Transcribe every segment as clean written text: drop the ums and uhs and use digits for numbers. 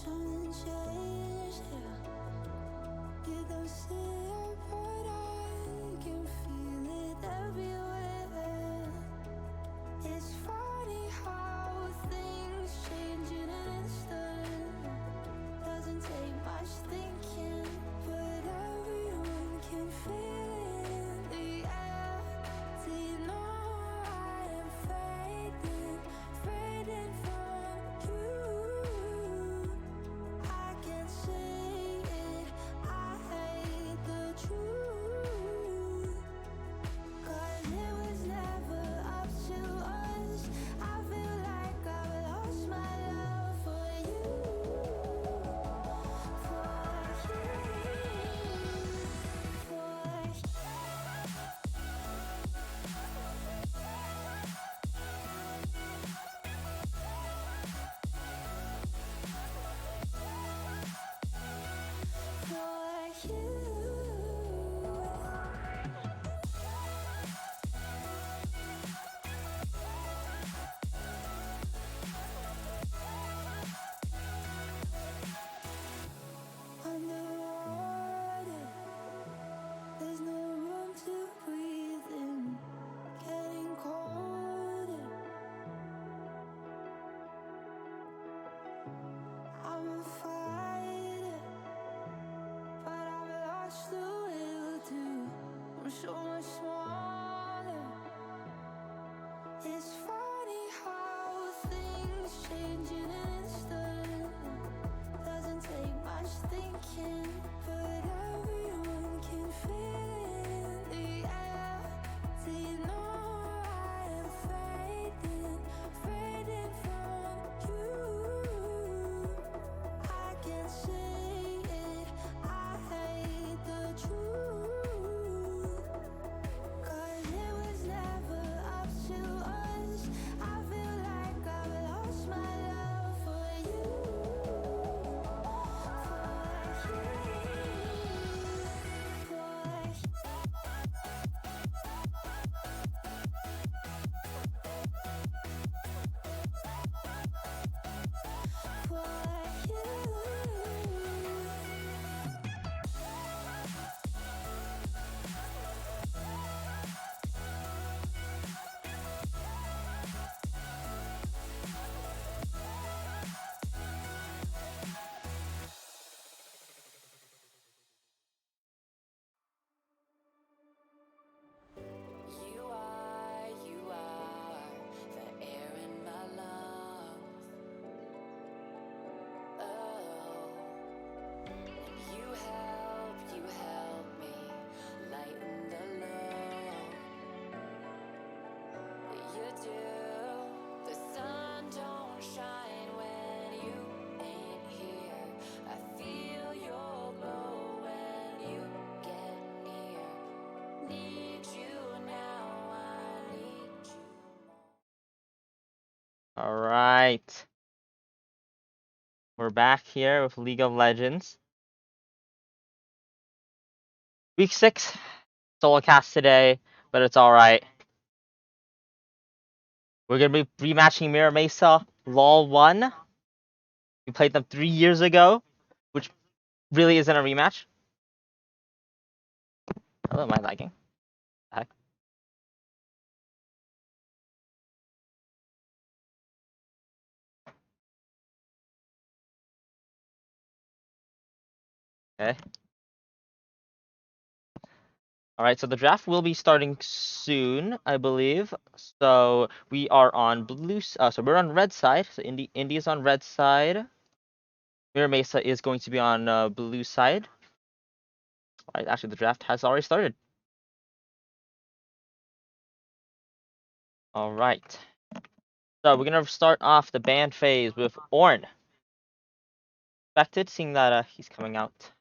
something changed, yeah. You don't see it, but I can feel it everywhere. It's funny how things change in an instant. Doesn't take much thinking, but everyone can feel it in the air. Do you know I am fading, fading from you? I can see it, I hate the truth. 'Cause it was never up to us. I feel like I've lost my love for you, for you. Underwater, there's no room to breathe in. Getting colder, I'm a fighter, but I've lost the will to. I'm so much smaller. It's funny how things change in an instant. Doesn't take much thinking, but everyone can feel it in the air. Do you know I am fading, fading from you? I can see it, I hate the truth. 'Cause it was never up to us. I feel like I've lost my love for you, for you. You are the air in my lungs. Oh, you help me lighten the load. You do. The sun don't shine when you ain't here. I feel your glow when you get near. Need you now, I need you more. All right. We're back here with League of Legends. Week 6. Solo cast today, but it's alright. We're going to be rematching Mirror Mesa LoL 1. We played them 3 years ago, which really isn't a rematch. Oh, am I lagging? Heck. Okay. Alright, so the draft will be starting soon, I believe. So we are on so we're on red side. So Indy is on red side. Mirror Mesa is going to be on blue side. Alright, actually the draft has already started. Alright. So we're gonna start off the ban phase with Ornn. Expected, seeing that he's coming out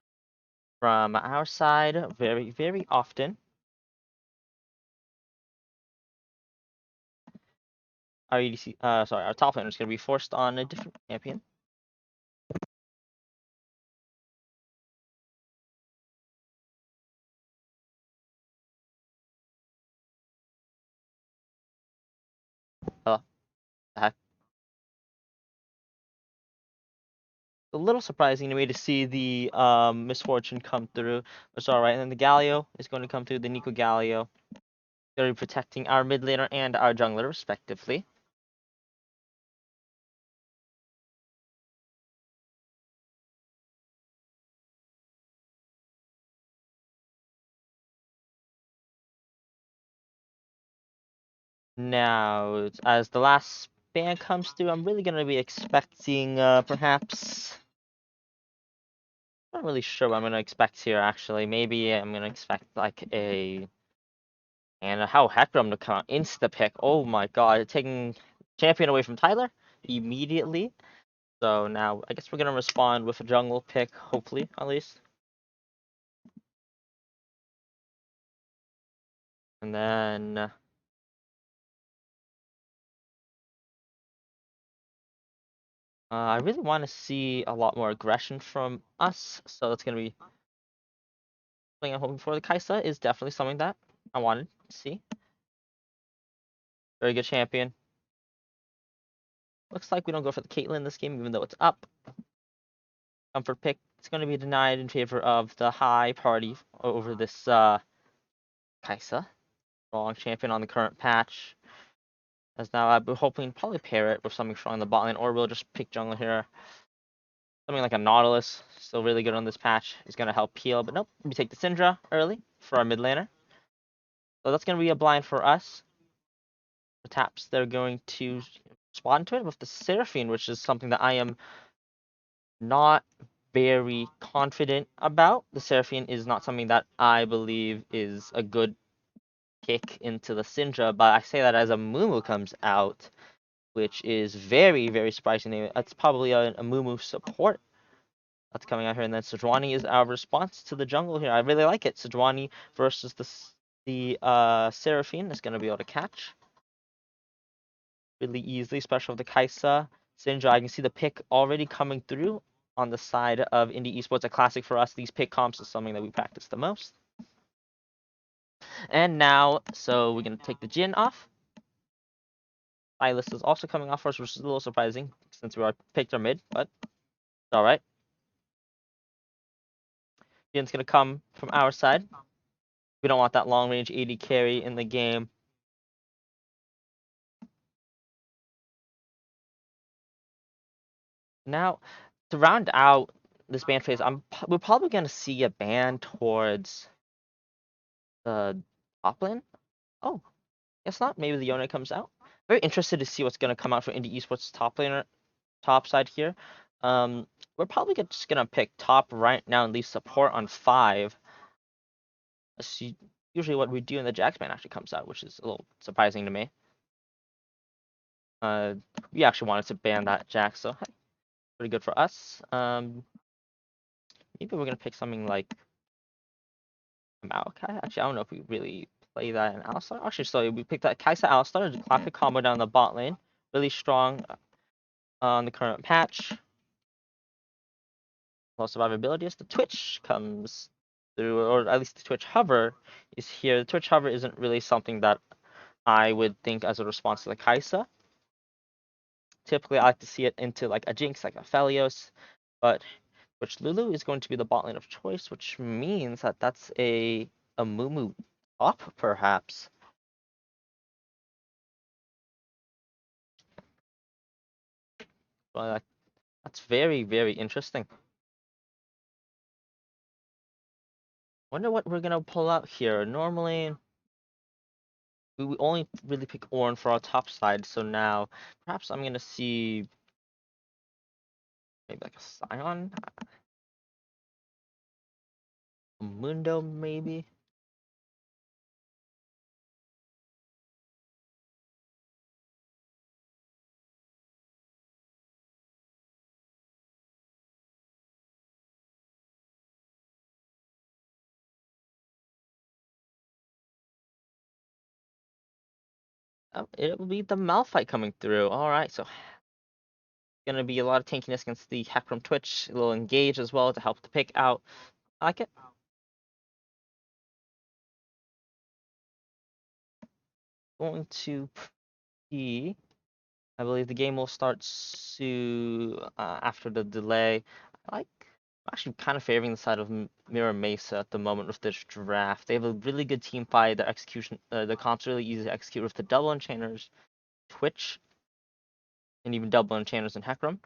from our side very, very often. Our EDC, our top laner is gonna be forced on a different champion. Oh, the heck. a little surprising to me to see the Misfortune come through. It's alright. And then the Galio is going to come through, the Nico Galio. Going to be protecting our mid laner and our jungler, respectively. Now, as the last ban comes through, I'm really going to be expecting perhaps. I'm not really sure what I'm going to expect here, actually. Maybe I'm going to expect like a. And how Heckram to come insta pick. Oh my god, taking champion away from Tyler immediately. So now I guess we're going to respond with a jungle pick, hopefully, at least. And then. I really want to see a lot more aggression from us, so that's going to be something I'm hoping for. The Kaisa is definitely something that I wanted to see. Very good champion. Looks like we don't go for the Caitlyn this game, even though it's up. Comfort pick. It's going to be denied in favor of the high party over this Kaisa. Wrong champion on the current patch. As now I've been hoping probably pair it with something strong in the bot lane, or we'll just pick jungle here. Something like a Nautilus, still really good on this patch, is going to help peel. But nope, we take the Syndra early for our mid laner. So that's going to be a blind for us. The taps, they're going to respond to it with the Seraphine, which is something that I am not very confident about. The Seraphine is not something that I believe is a good kick into the Syndra, but I say that as a Mumu comes out, which is very, very surprising. That's probably a Mumu support that's coming out here. And then Sejuani is our response to the jungle here. I really like it. Sejuani versus the Seraphine is going to be able to catch really easily, especially with the Kaisa. Syndra, I can see the pick already coming through on the side of Indie Esports. A classic for us. These pick comps is something that we practice the most. And now, so we're going to take the Jhin off. Silas is also coming off for us, which is a little surprising since we are picked our mid, but it's alright. Jhin's going to come from our side. We don't want that long range AD carry in the game. Now, to round out this ban phase, we're probably going to see a ban towards the top lane. Oh, guess not. Maybe the Yone comes out. Very interested to see what's going to come out for Indie Esports top laner, top side here. We're probably just going to pick top right now and leave support on 5. That's usually what we do, and the Jax ban actually comes out, which is a little surprising to me. We actually wanted to ban that Jax, so hey, pretty good for us. Maybe we're gonna pick something like Maokai. Actually, I don't know if we really play that in Alistar. Actually, so we picked that Kaisa Alistar, the classic combo down the bot lane. Really strong on the current patch. Low survivability as the Twitch comes through, or at least the Twitch hover is here. The Twitch hover isn't really something that I would think as a response to the Kaisa. Typically, I like to see it into like a Jinx, like a Phelios, but which Lulu is going to be the bot lane of choice, which means that that's a Mumu top, perhaps. Well, that's very, very interesting. Wonder what we're gonna pull out here. Normally, we only really pick Ornn for our top side, so now perhaps I'm gonna see maybe like a Scion, a Mundo, maybe. Oh, it will be the Malphite coming through. All right, so gonna be a lot of tankiness against the hack from Twitch. A little engage as well to help the pick out. I like it. Going to be I believe the game will start soon after the delay. I'm actually kind of favoring the side of Mirror Mesa at the moment with this draft. They have a really good team fight. Their execution, the comp's really easy to execute with the double enchainers, Twitch, and even double enchainers and Hecarim.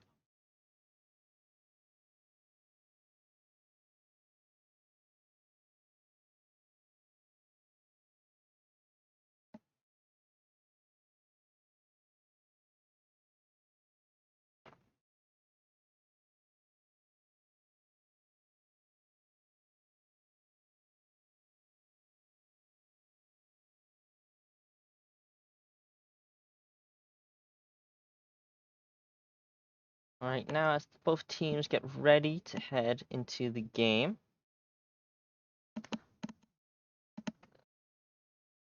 All right, now as both teams get ready to head into the game.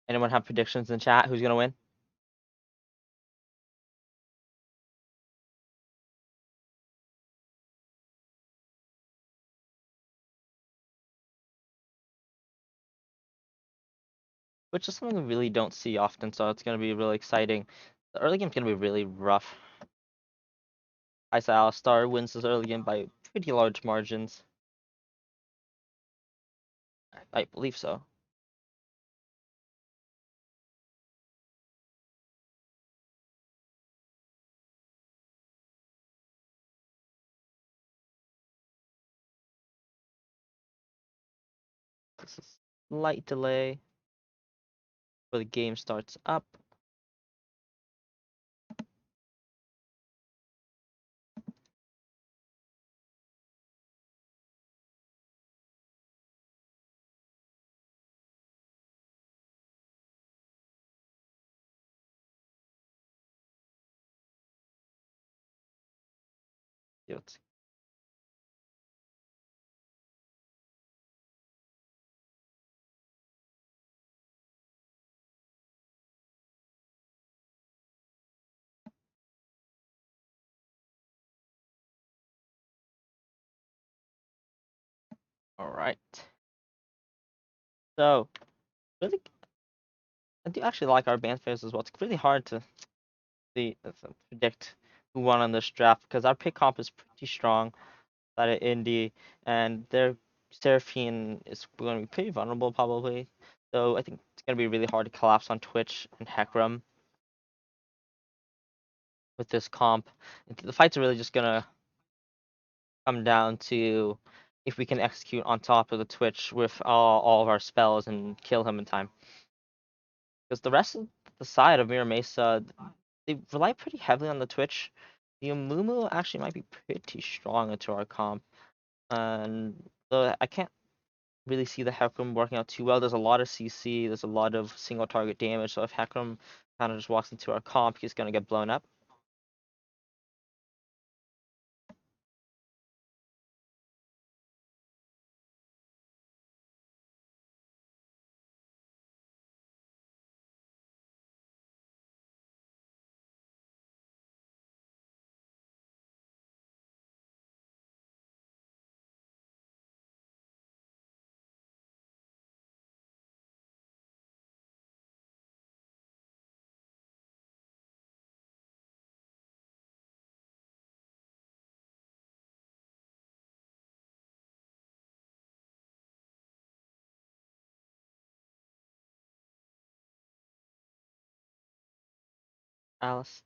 Anyone have predictions in chat? Who's gonna win? Which is something we really don't see often, so it's gonna be really exciting. The early game's gonna be really rough. Isa Alistar wins this early game by pretty large margins. I believe so. This is slight delay before the game starts up. Let's All right. So, really, I do actually like our band players as well. It's really hard to predict who won on this draft because our pick comp is pretty strong side of Indy, and their Seraphine is going to be pretty vulnerable probably. So I think it's going to be really hard to collapse on Twitch and Hecarim with this comp. The fights are really just going to come down to if we can execute on top of the Twitch with all of our spells and kill him in time. Because the rest of the side of Mirror Mesa, they rely pretty heavily on the Twitch. The Amumu actually might be pretty strong into our comp. And I can't really see the Hecarim working out too well. There's a lot of CC, there's a lot of single target damage, so if Hecarim kind of just walks into our comp, he's going to get blown up. Alice.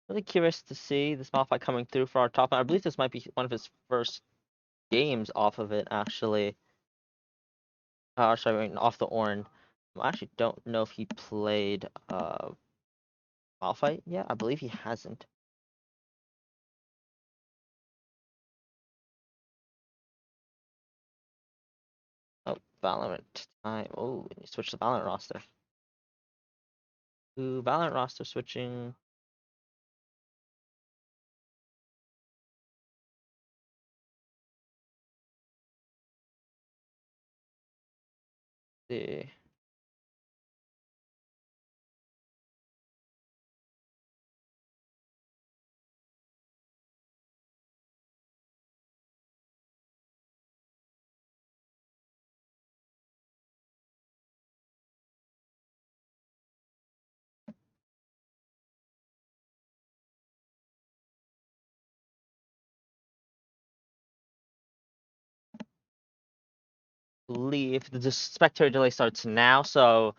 Really curious to see this Malphite coming through for our top. I believe this might be one of his first games off of it, actually. Sorry, off the Ornn. I actually don't know if he played Malphite yet. I believe he hasn't. Oh, Valorant time. Oh, you switched the Valorant roster. Ooh, Valorant roster switching. The believe the spectator delay starts now, so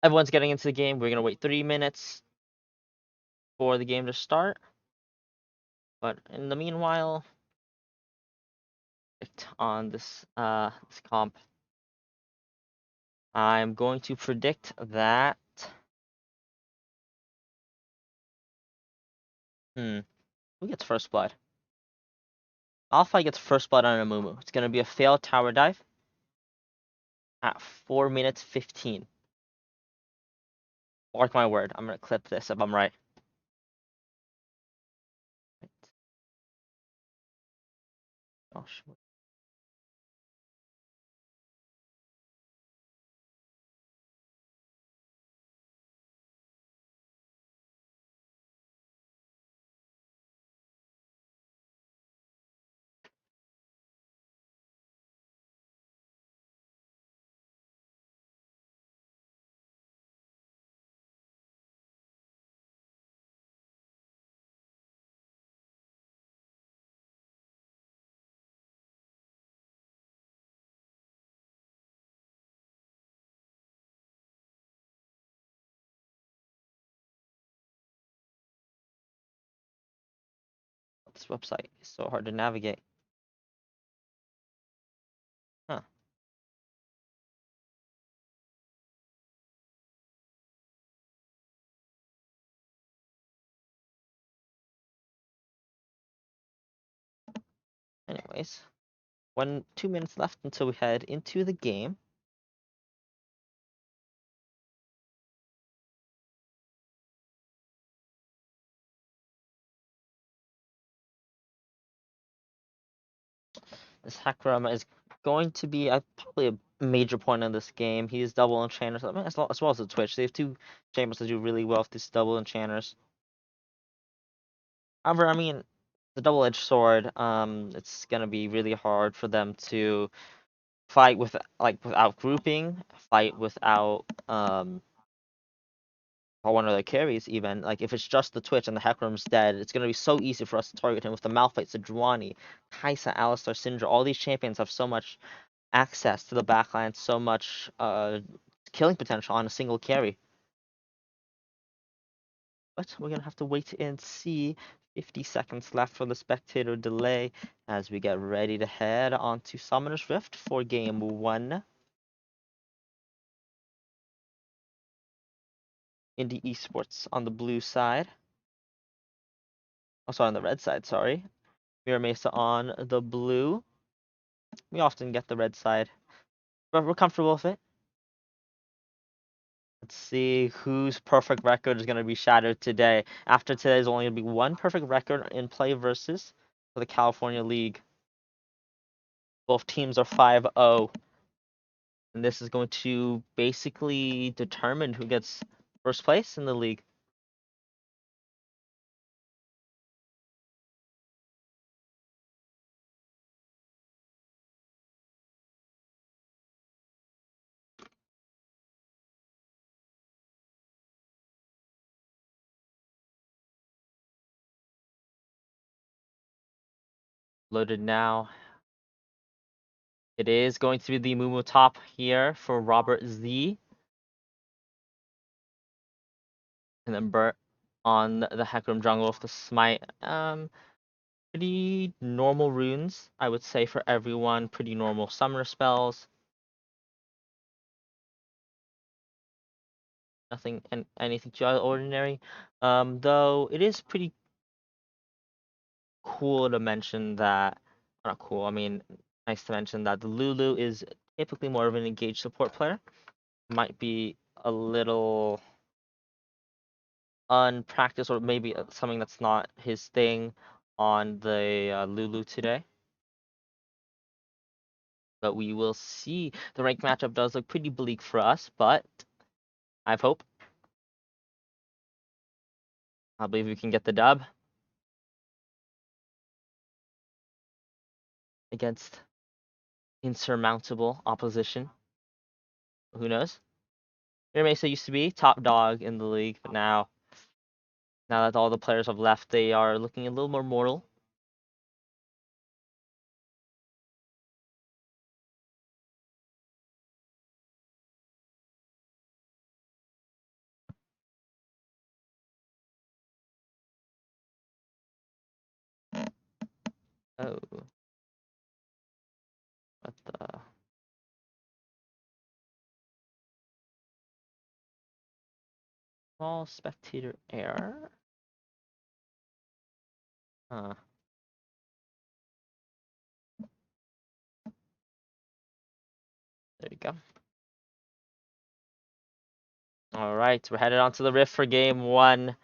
everyone's getting into the game. We're gonna wait 3 minutes for the game to start. But in the meanwhile, on this comp, I'm going to predict that. Who gets first blood? Alpha gets first blood on a Mumu. It's gonna be a failed tower dive at 4 minutes 15. Mark my word. I'm gonna clip this if I'm right. Gosh. This website is so hard to navigate. Huh. Anyways, 2 minutes left until we head into the game. This Hakurama is going to be probably a major point in this game. He's double enchanters, as well as the Twitch. They have two chambers that do really well with these double enchanters. However, I mean, the double-edged sword, it's gonna be really hard for them to fight without grouping, fight without or one of the carries even. Like if it's just the Twitch and the Hecarim's dead, it's gonna be so easy for us to target him with the Malphite, Sejuani, Kaisa, Alistar, Syndra. All these champions have so much access to the backline, so much killing potential on a single carry. But we're gonna have to wait and see. 50 seconds left for the spectator delay as we get ready to head on to Summoner's Rift for game 1. Indie Esports on the blue side. Oh, sorry, on the red side, sorry. Mira Mesa on the blue. We often get the red side, but we're comfortable with it. Let's see whose perfect record is going to be shattered today. After today, there's only going to be one perfect record in PlayVS for the California League. Both teams are 5-0. And this is going to basically determine who gets first place in the league. Loaded now. It is going to be the Mumu top here for Robert Z. And then Bert on the Hecarim jungle with the smite. Pretty normal runes, I would say, for everyone. Pretty normal summoner spells. Nothing and anything too out of the ordinary. Though it is pretty cool to mention that, not cool, I mean, nice to mention that the Lulu is typically more of an engaged support player. Might be a little unpracticed or maybe something that's not his thing on the Lulu today. But we will see. The rank matchup does look pretty bleak for us, but I have hope. I believe we can get the dub against insurmountable opposition. Who knows? Mira Mesa used to be top dog in the league, but now that all the players have left, they are looking a little more mortal. Oh. What the? Small spectator error? Huh. There you go. All right, we're headed on to the Rift for game 1.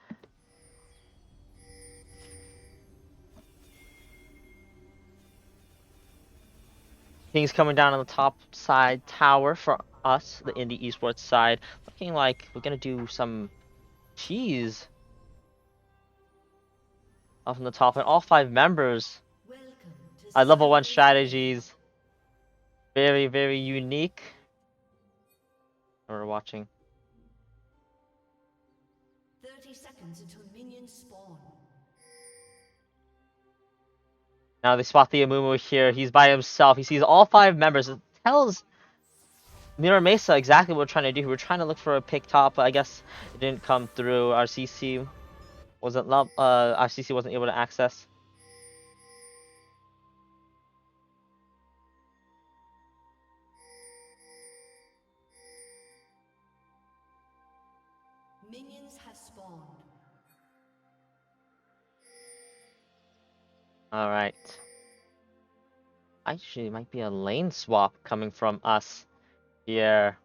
Things coming down on the top side tower for us, the indie esports side. Looking like we're gonna do some cheese off from the top, and all 5 members. I level 1 strategies. Very, very unique. We're watching. 30 seconds until minions spawn. Now they spot the Amumu here. He's by himself. He sees all 5 members. It tells Mirror Mesa exactly what we're trying to do. We're trying to look for a pick top, but I guess it didn't come through. Our CC wasn't able to access. Minions have spawned. All right. Actually, it might be a lane swap coming from us here.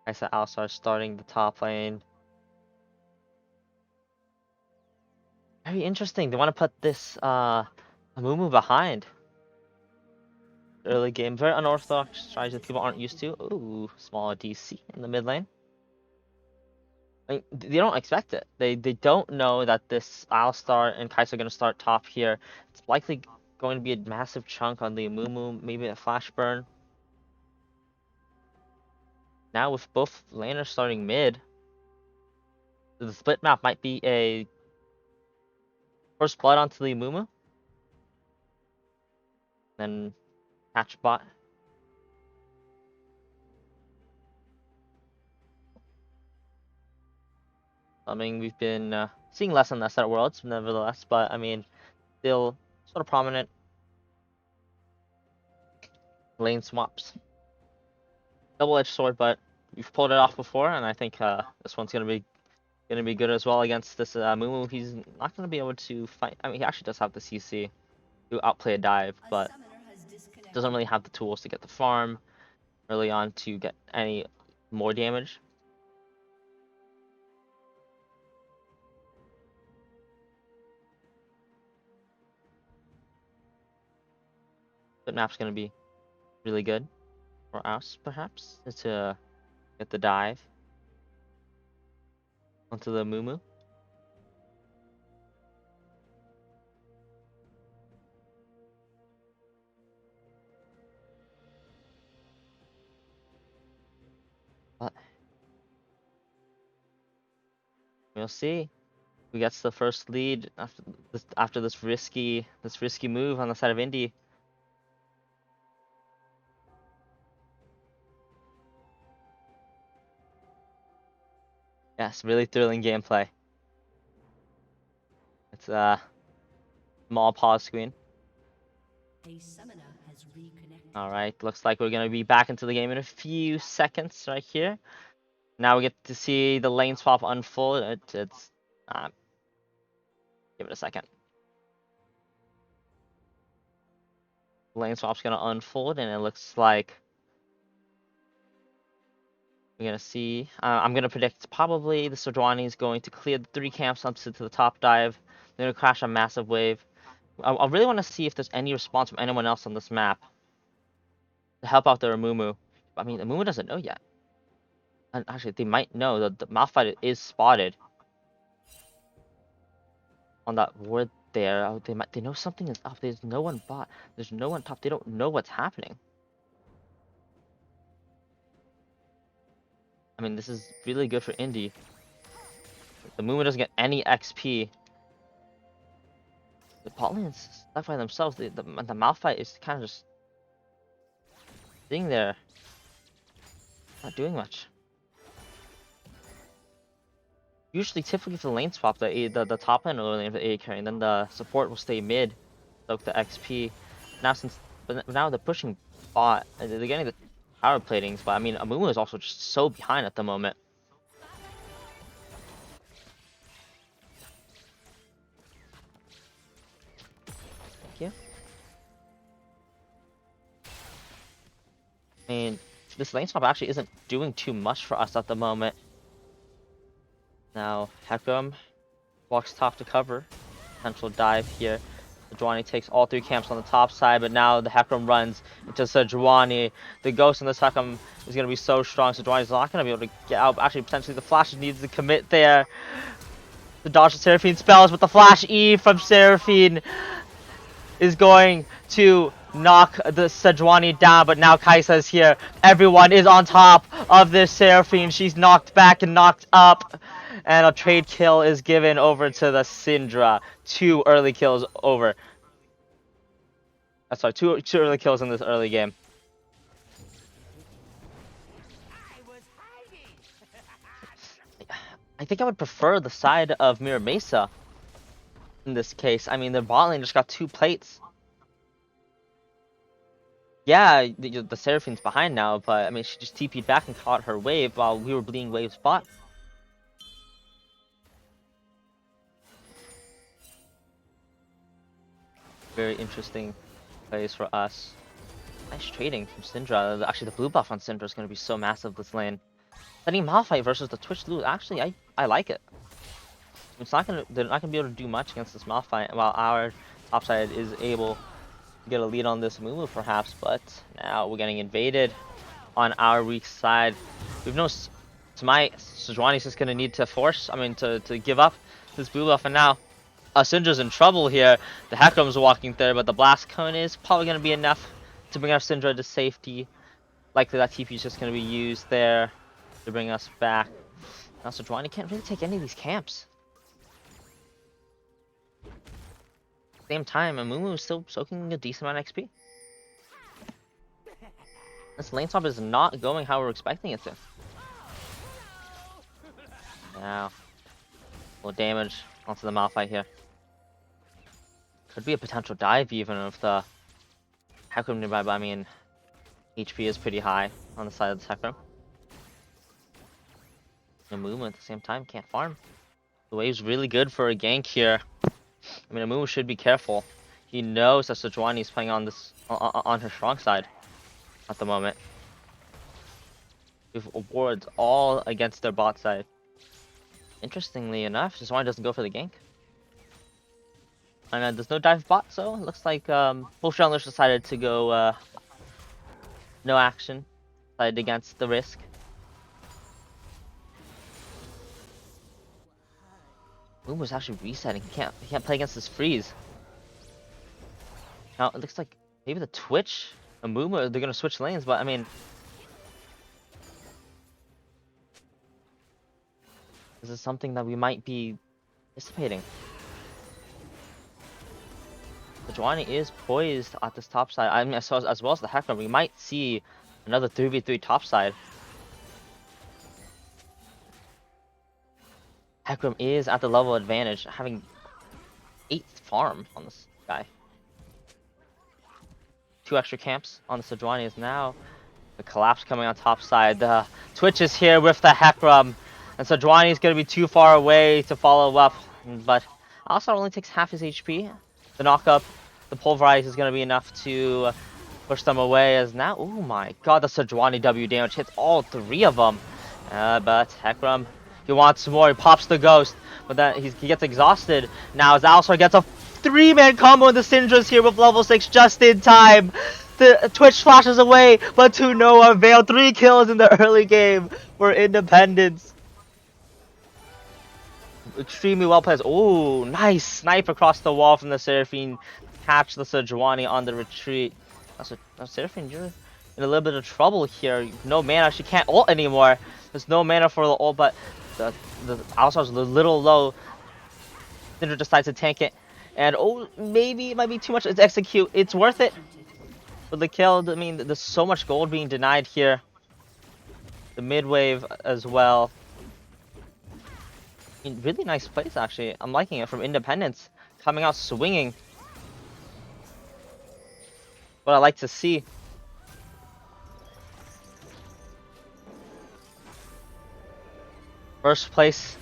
I said Alistar starting the top lane. Very interesting. They want to put this Amumu behind. Early game, very unorthodox strategy that people aren't used to. Ooh, small DC in the mid lane. I mean, they don't expect it. They don't know that this Alistar and Kai'Sa are going to start top here. It's likely going to be a massive chunk on the Amumu, maybe a flash burn. Now with both laners starting mid, the split map might be a first blood onto the Amumu, then catch bot. I mean, we've been seeing less and less at Worlds, nevertheless, but I mean, still sort of prominent lane swaps. Double-edged sword, but we've pulled it off before, and I think this one's gonna be good as well against this Mumu. He's not gonna be able to fight. I mean, he actually does have the CC to outplay a dive, but doesn't really have the tools to get the farm early on to get any more damage. But map's gonna be really good for us, perhaps, to get the dive onto the Mumu. But we'll see who gets the first lead after this risky move on the side of Indy. Yes, really thrilling gameplay. It's a small pause screen. A summoner has reconnected. All right, looks like we're gonna be back into the game in a few seconds right here. Now we get to see the lane swap unfold. It's give it a second. Lane swap's gonna unfold, and it looks like we're gonna see. I'm gonna predict probably the Sejuani is going to clear the 3 camps up to the top dive. They're gonna crash a massive wave. I really want to see if there's any response from anyone else on this map to help out the Amumu. I mean, Amumu doesn't know yet. And actually, they might know that the Malphite is spotted on that ward there. Oh, they know something is up. There's no one bot. There's no one top. They don't know what's happening. I mean, this is really good for Indy. The Mumu doesn't get any XP. The bot lane's stuck by themselves. The Malphite is kind of just sitting there, not doing much. Usually, typically for the lane swap, the top lane will lane for the A carry, and then the support will stay mid, soak the XP. Now but now they're pushing bot, they're getting the power platings, but I mean, Amumu is also just so behind at the moment. Thank you. I mean, this lane swap actually isn't doing too much for us at the moment. Now, Hecarim walks top to cover. Potential dive here. Sejuani takes all 3 camps on the top side, but now the Hecarim runs into Sejuani. The ghost in this Hecarim is going to be so strong. Sejuani's not going to be able to get out. Actually, potentially the Flash needs to commit there. The dodge the Seraphine spells, but the Flash E from Seraphine is going to knock the Sejuani down, but now Kaisa is here. Everyone is on top of this Seraphine. She's knocked back and knocked up. And a trade kill is given over to the Syndra. 2 early kills over. Sorry, two early kills in this early game. I think I would prefer the side of Mirror Mesa in this case. I mean, the bot lane just got 2 plates. Yeah, the Seraphine's behind now, but I mean, she just TP'd back and caught her wave while we were bleeding wave's bot. Very interesting plays for us. Nice trading from Syndra. Actually, the blue buff on Syndra is going to be so massive this lane. Sending Malphite versus the Twitch Lulu. Actually, I like it. They're not gonna be able to do much against this Malphite, while our top side is able to get a lead on this Mumu perhaps. But now we're getting invaded on our weak side. We've no Sejuani's just gonna need to to give up this blue buff, and now Syndra's in trouble here. The Hecarim's walking there, but the Blast Cone is probably gonna be enough to bring our Syndra to safety. Likely that TP is just gonna be used there to bring us back. Now Sejuani can't really take any of these camps. At the same time, Amumu is still soaking a decent amount of XP. This lane swap is not going how we're expecting it to. Now, a little damage onto the Malphite here. Could be a potential dive even if the Hecarim nearby, but I mean, HP is pretty high on the side of the Hecarim. Amumu at the same time can't farm. The wave's really good for a gank here. I mean, Amumu should be careful. He knows that Sejuani is playing on on her strong side at the moment. With wards all against their bot side. Interestingly enough, Sejuani doesn't go for the gank. And there's no dive bot, so it looks like both junglers decided to go no action, decided against the risk. Moon's actually resetting. He can't play against this freeze. Now it looks like maybe the Twitch and Mumu, they're gonna switch lanes, but I mean, this is something that we might be anticipating. Sejuani is poised at this top side. I mean, as well as the Hecarim, we might see another 3v3 top side. Hecarim is at the level advantage, having 8th farm on this guy. 2 extra camps on the Sejuani is now. The collapse coming on top side. The Twitch is here with the Hecarim, and Sejuani is going to be too far away to follow up. But also only takes half his HP. The knock-up, the pulverize is going to be enough to push them away. As now, oh my god, the Sejuani W damage hits all 3 of them. But Hecarim, he wants more. He pops the ghost, but then he gets exhausted. Now as Alistar gets a 3-man combo in the Syndra's here with level 6 just in time. The Twitch flashes away, but to no avail. 3 kills in the early game for Independence. Extremely well played. Oh, nice snipe across the wall from the Seraphine. Catch the Sejuani on the retreat. Seraphine, you're in a little bit of trouble here. No mana. She can't ult anymore. There's no mana for the ult, but the Alistar's a little low. Syndra decides to tank it. And oh, maybe it might be too much to execute. It's worth it for the kill. I mean, there's so much gold being denied here. The mid wave as well. I mean, really nice plays, actually. I'm liking it from Independence. Coming out swinging. What I like to see. First place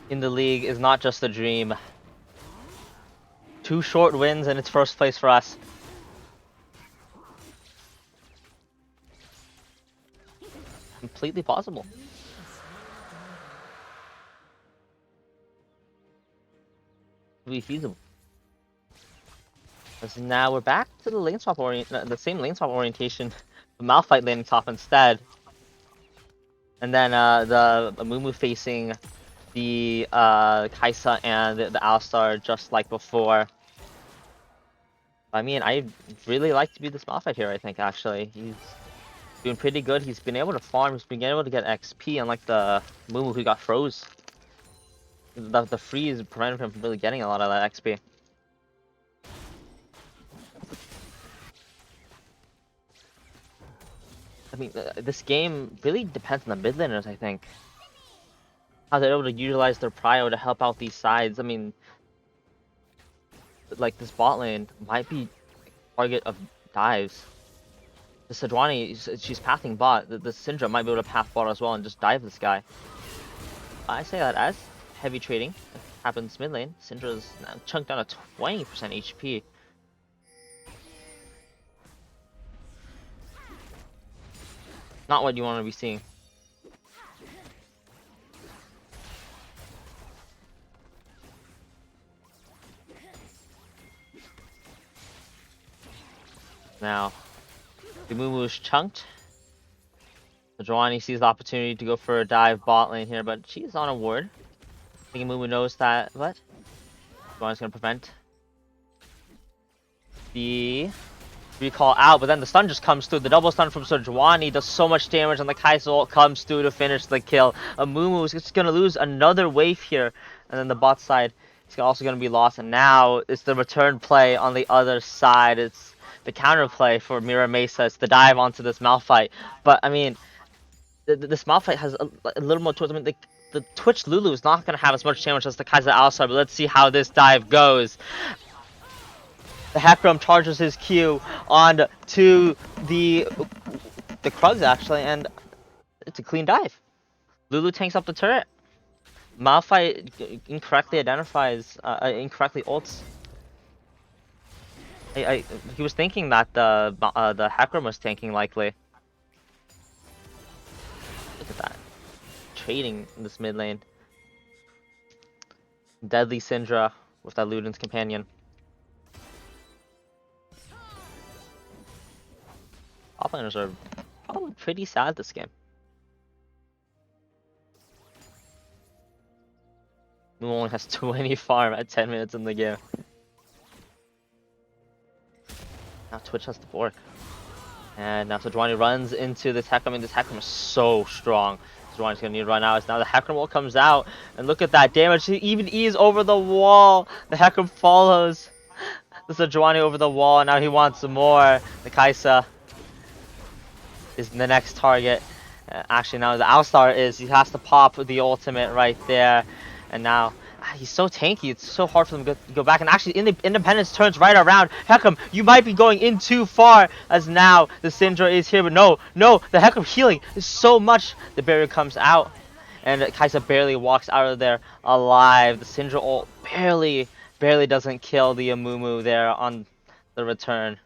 in the league is not just a dream. 2 short wins and it's first place for us. Completely possible. Be feasible. Because now we're back to the lane swap the same lane swap orientation. The Malphite laning top instead. And then the Amumu facing the Kaisa and the Alistar just like before. I mean, I really like to be this Malphite here, I think, actually. He's doing pretty good. He's been able to farm, he's been able to get XP, unlike the Mumu who got froze. The freeze prevented him from really getting a lot of that XP. I mean, this game really depends on the mid laners, I think. How they're able to utilize their prio to help out these sides. I mean, like this bot lane might be target of dives. The Sejuani, she's pathing bot. The Syndra might be able to path bot as well and just dive this guy. I say that as heavy trading happens mid lane. Syndra's now chunked down to 20% HP. Not what you want to be seeing. Now, Dumumu's chunked. Sejuani sees the opportunity to go for a dive bot lane here, but she's on a ward. I think Mumu knows that, but Sejuani's going to prevent the recall out, but then the stun just comes through. The double stun from Sejuani does so much damage, and the Kaisa ult comes through to finish the kill. Amumu is just going to lose another wave here, and then the bot side is also going to be lost, and now it's the return play on the other side. It's the counter play for Mira Mesa. It's the dive onto this Malphite, but I mean, this Malphite has a little more tools. I mean, the Twitch Lulu is not going to have as much damage as the Kaiser Alistar, but let's see how this dive goes. The Hecarim charges his Q on to the Krugs, actually, and it's a clean dive. Lulu tanks up the turret. Malphite incorrectly identifies, incorrectly ults. He was thinking that the Hecarim was tanking, likely. Look at that. Trading in this mid lane. Deadly Syndra with that Luden's companion. Top laners are probably pretty sad this game. Moon only has 20 farm at 10 minutes in the game. Now Twitch has the fork. And now Sejuani runs into this Hecarim. I mean, this Hecarim is so strong. Sejuani's gonna need to run out. As now the Hecarim ult comes out. And look at that damage. He even ease over the wall. The Hecarim follows the Sejuani over the wall. And now he wants some more. The Kaisa is the next target. Actually, now the Alistar is. He has to pop the ultimate right there. And now he's so tanky. It's so hard for them to go back. And actually, Independence turns right around. Hecarim, you might be going in too far. As now the Syndra is here. But no. The Hecarim healing is so much. The barrier comes out. And Kaisa barely walks out of there alive. The Syndra ult barely doesn't kill the Amumu there on the return.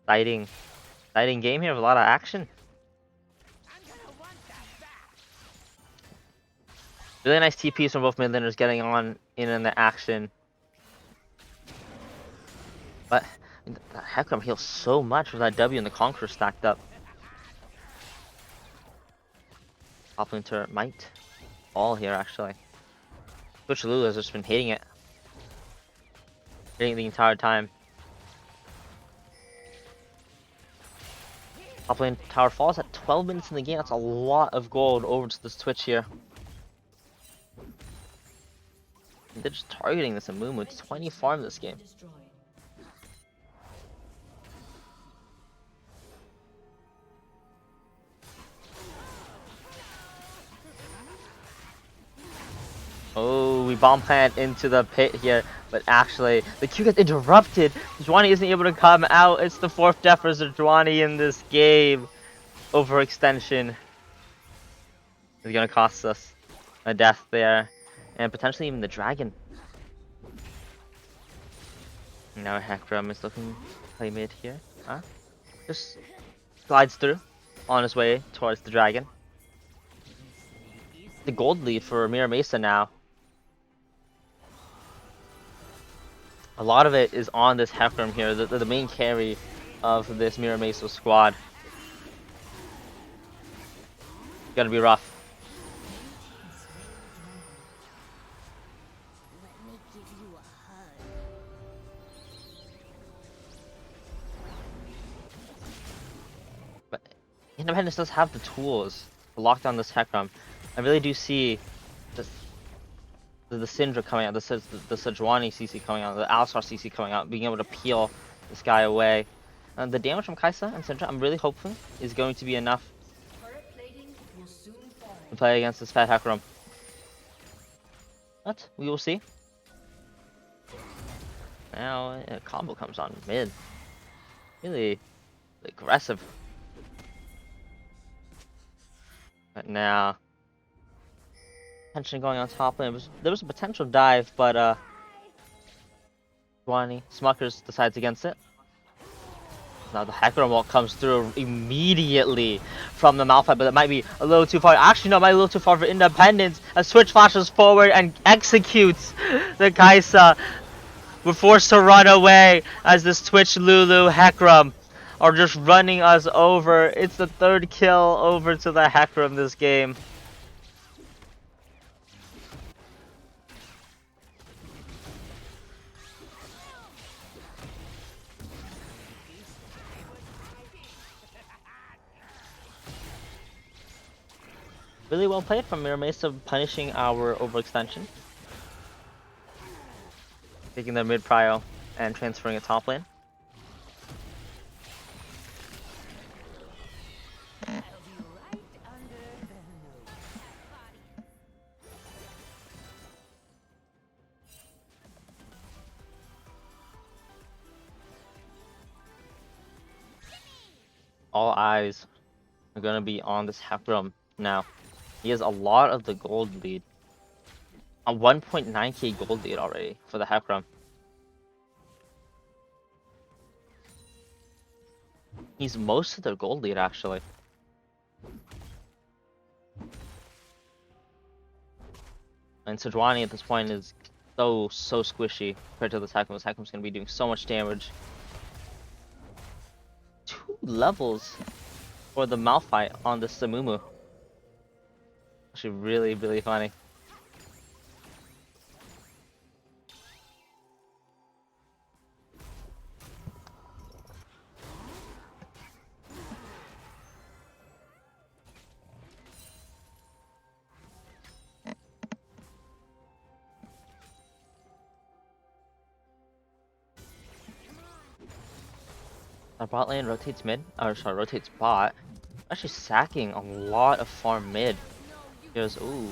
Exciting game here with a lot of action. Really nice TPs from both mid laners getting on in the action. But Hecarim heals so much with that W and the Conqueror stacked up. Top lane turret might fall here, actually. Twitch Lulu has just been hitting it. Hitting it the entire time. Top lane tower falls at 12 minutes in the game. That's a lot of gold over to this Twitch here. They're just targeting this Amumu. It's 20 farm this game. Destroyed. Oh, we bomb plant into the pit here, but actually the Q gets interrupted. Sejuani isn't able to come out. It's the 4th death for Sejuani in this game. Overextension is gonna cost us a death there, and potentially even the dragon. Now Hecarim is looking to play mid here. Huh? Just glides through on his way towards the dragon. The gold lead for Mira Mesa now. A lot of it is on this Hecarim here, the main carry of this Mira Mesa squad. Gonna be rough. Let me give you a hug. But Independence does have the tools to lock down this Hecarim. I really do see this, the Syndra coming out, the Sejuani CC coming out, the Alistar CC coming out, being able to peel this guy away. The damage from Kai'Sa and Syndra, I'm really hoping, is going to be enough Turret plating will soon fall. to play against this fat Hecarim. But we will see. Now a combo comes on mid. Really aggressive. But now tension going on top lane. There was a potential dive, but Smuckers decides against it. Now the Hecarim ult comes through immediately from the Malphite, but it might be a little too far. Actually, no, it might be a little too far for Independence. As Switch flashes forward and executes the Kai'Sa. We're forced to run away as this Twitch Lulu Hecarim are just running us over. It's the 3rd kill over to the Hecarim this game. Really well played from Mira Mesa, punishing our overextension. Taking their mid prio and transferring it top lane. All eyes are gonna be on this Hecarim now. He has a lot of the gold lead. A 1.9k gold lead already for the Hecarim. He's most of their gold lead actually. And Sejuani at this point is so squishy compared to this Hecarim. This Hecarim's gonna be doing so much damage. 2 levels for the Malphite on the Samumu. Actually really funny. Our bot lane rotates mid, or sorry, rotates bot. Actually sacking a lot of farm mid. Here's, ooh.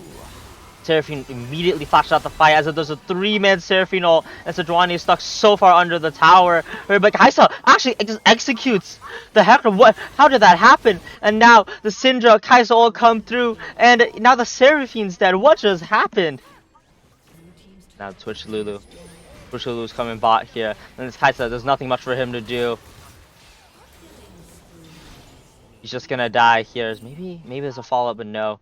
Seraphine immediately flashed out the fight as if there's a 3-man Seraphine ult, and Sejuani is stuck so far under the tower. But Kai'Sa actually just executes the Hecarim. What? How did that happen? And now the Syndra, Kai'Sa all come through, and now the Seraphine's dead. What just happened? Now Twitch Lulu. Twitch Lulu's coming bot here, and this Kai'Sa, there's nothing much for him to do. He's just gonna die here. Maybe there's a follow-up, but no.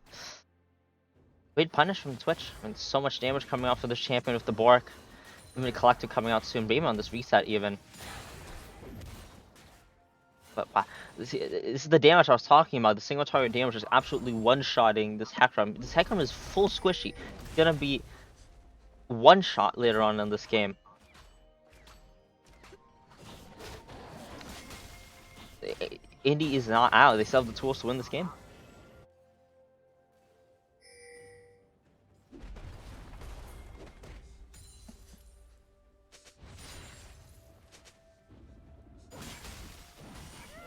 Great punish from Twitch. And so much damage coming out for this champion with the Bork. Even a collective coming out soon. Maybe on this reset even. But wow. This is the damage I was talking about. The single target damage is absolutely one-shotting this Hecarim. This Hecarim is full squishy. It's gonna be one-shot later on in this game. Indy is not out. They still have the tools to win this game.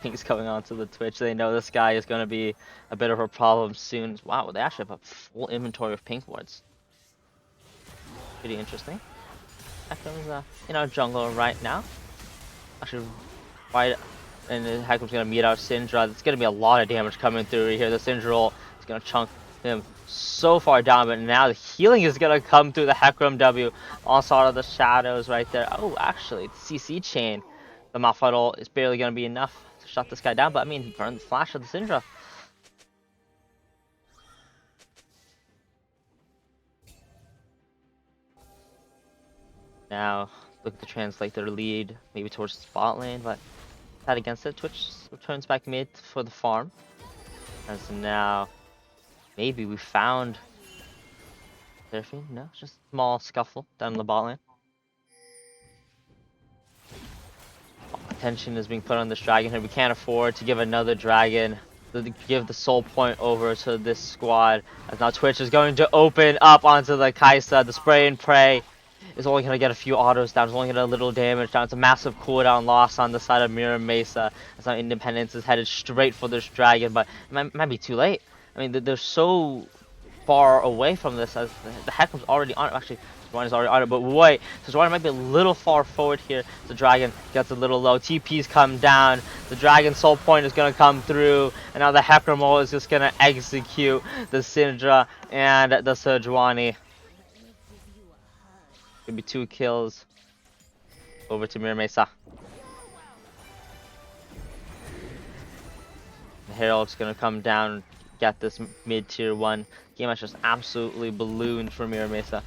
Pink's coming onto the Twitch. They know this guy is going to be a bit of a problem soon. Wow, they actually have a full inventory of pink wards. Pretty interesting. Hector's in our jungle right now. Actually, right, and Hector's going to meet out Syndra. There's going to be a lot of damage coming through here. The Syndra roll is going to chunk him so far down, but now the healing is going to come through the Hecarim W. Onslaught of the Shadows right there. Oh, actually, the CC chain. The Malphite ult is barely going to be enough to shut this guy down, but I mean, he burned the flash of the Syndra. Now, look to translate their lead maybe towards the spot lane, but that against it, Twitch returns back mid for the farm. And so now, maybe we found Seraphine? No, it's just a small scuffle down in the bot lane. Attention is being put on this dragon here. We can't afford to give another dragon, to give the soul point over to this squad. As now Twitch is going to open up onto the Kaisa. The spray and pray is only going to get a few autos down. It's only going to get a little damage down. It's a massive cooldown loss on the side of Mira Mesa. As now Independence is headed straight for this dragon, but it might be too late. I mean, they're so far away from this as the Hecarim's already on it. Actually, Sejuani is already on it, but wait, Sejuani might be a little far forward here. The dragon gets a little low. TP's come down. The dragon soul point is going to come through, and now the Hecarim ult is just going to execute the Syndra and the Sejuani. Could be 2 kills over to Mira Mesa. The Herald's going to come down, get this mid tier 1. Game has just absolutely ballooned for Mira Mesa.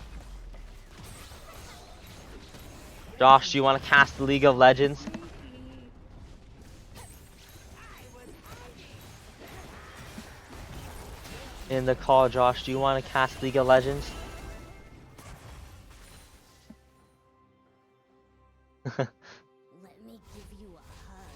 Josh, do you want to cast the League of Legends? In the call, Josh, do you want to cast League of Legends? Let me give you a hug.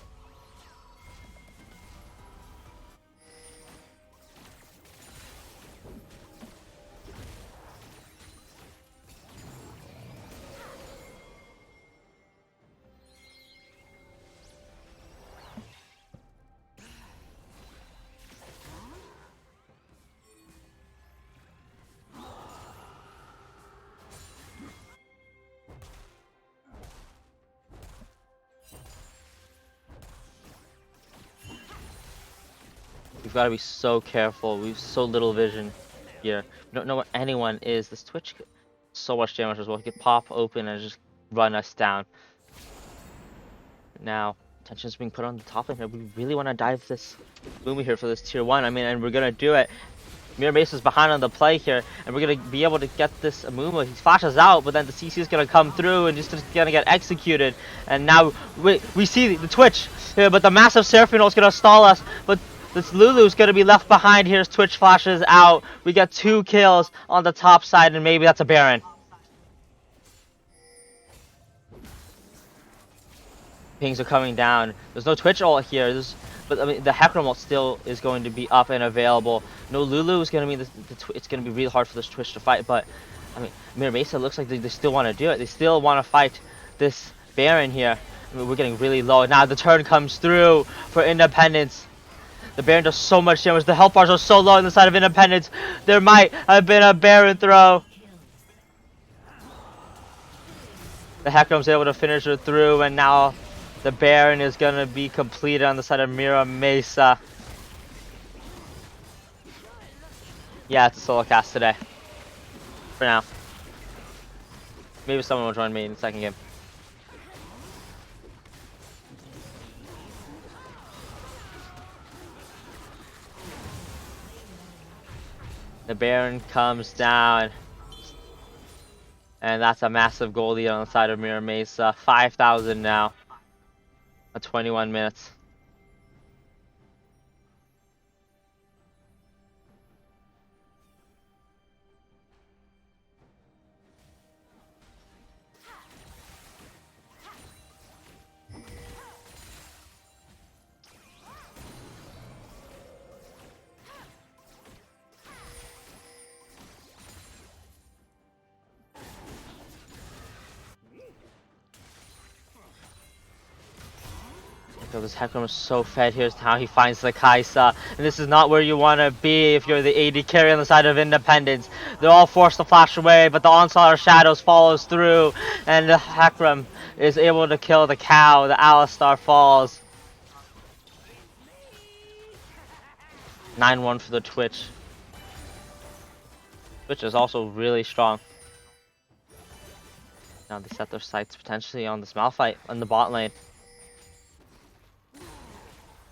We've got to be so careful. We have so little vision here. We don't know what anyone is. This Twitch, so much damage as well. He could pop open and just run us down. Now, attention is being put on the top lane here. We really want to dive this Boomy here for this tier 1. I mean, and we're going to do it. Mira Mesa is behind on the play here, and we're going to be able to get this Amumu. He flashes out, but then the CC is going to come through and just going to get executed. And now we see the Twitch here, but the massive Seraphine ult is going to stall us. But this Lulu is going to be left behind here as Twitch flashes out. We got 2 kills on the top side, and maybe that's a Baron. Pings are coming down. There's no Twitch ult here. But I mean, the Hecarim ult still is going to be up and available. No Lulu is going to be it's going to be really hard for this Twitch to fight. But I mean, Mira Mesa looks like they still want to do it. They still want to fight this Baron here. I mean, we're getting really low. Now the turn comes through for Independence. The Baron does so much damage. The health bars are so low on the side of Independence. There might have been a Baron throw. The Hecarim's able to finish her through, and now the Baron is going to be completed on the side of Mira Mesa. Yeah, it's a solo cast today. For now. Maybe someone will join me in the second game. The Baron comes down. And that's a massive goal lead on the side of Mira Mesa. 5,000 now. At 21 minutes. So this Hecarim is so fed. Here's how he finds the Kai'Sa. And this is not where you want to be if you're the AD carry on the side of Independence. They're all forced to flash away, but the Onslaught of Shadows follows through. And the Hecarim is able to kill the cow. The Alistar falls. 9-1 for the Twitch. Twitch is also really strong. Now they set their sights potentially on this Malphite in the bot lane.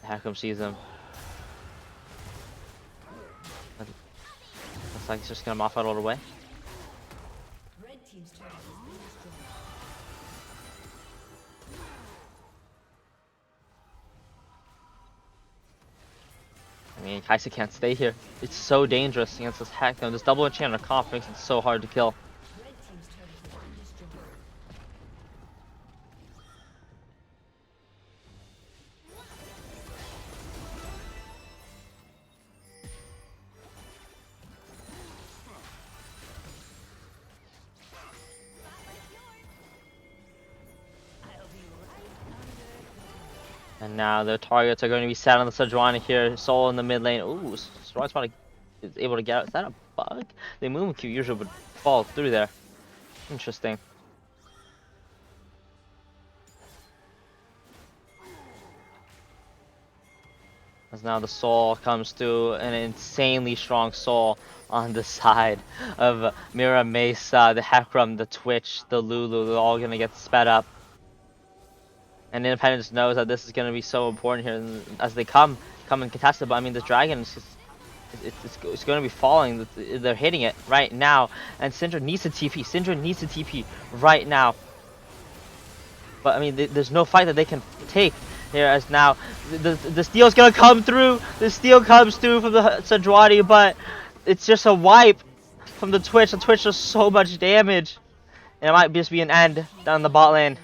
Hecarim sees him. Looks like he's just gonna Malphite all the way. Red team's turret has been destroyed. I mean, Kai'Sa can't stay here. It's so dangerous against this Hecarim. This double enchantment comp makes it so hard to kill. Red team's turret has been destroyed. And now their targets are going to be set on the Sejuani here. Soul in the mid lane. Ooh, Sejuani's is able to get out. Is that a bug? The movement Q usually would fall through there. Interesting. As now the Soul comes through, an insanely strong Soul on the side of Mira Mesa, the Hecarim, the Twitch, the Lulu. They're all going to get sped up. And Independence knows that this is going to be so important here as they come and contest it. But I mean, the Dragon is just, it's going to be falling. They're hitting it right now. And Syndra needs to TP. Syndra needs to TP right now. But I mean, there's no fight that they can take here as now. The steal's going to come through. The steal comes through from the Sejuani, but it's just a wipe from the Twitch. The Twitch does so much damage. And it might just be an end down the bot lane.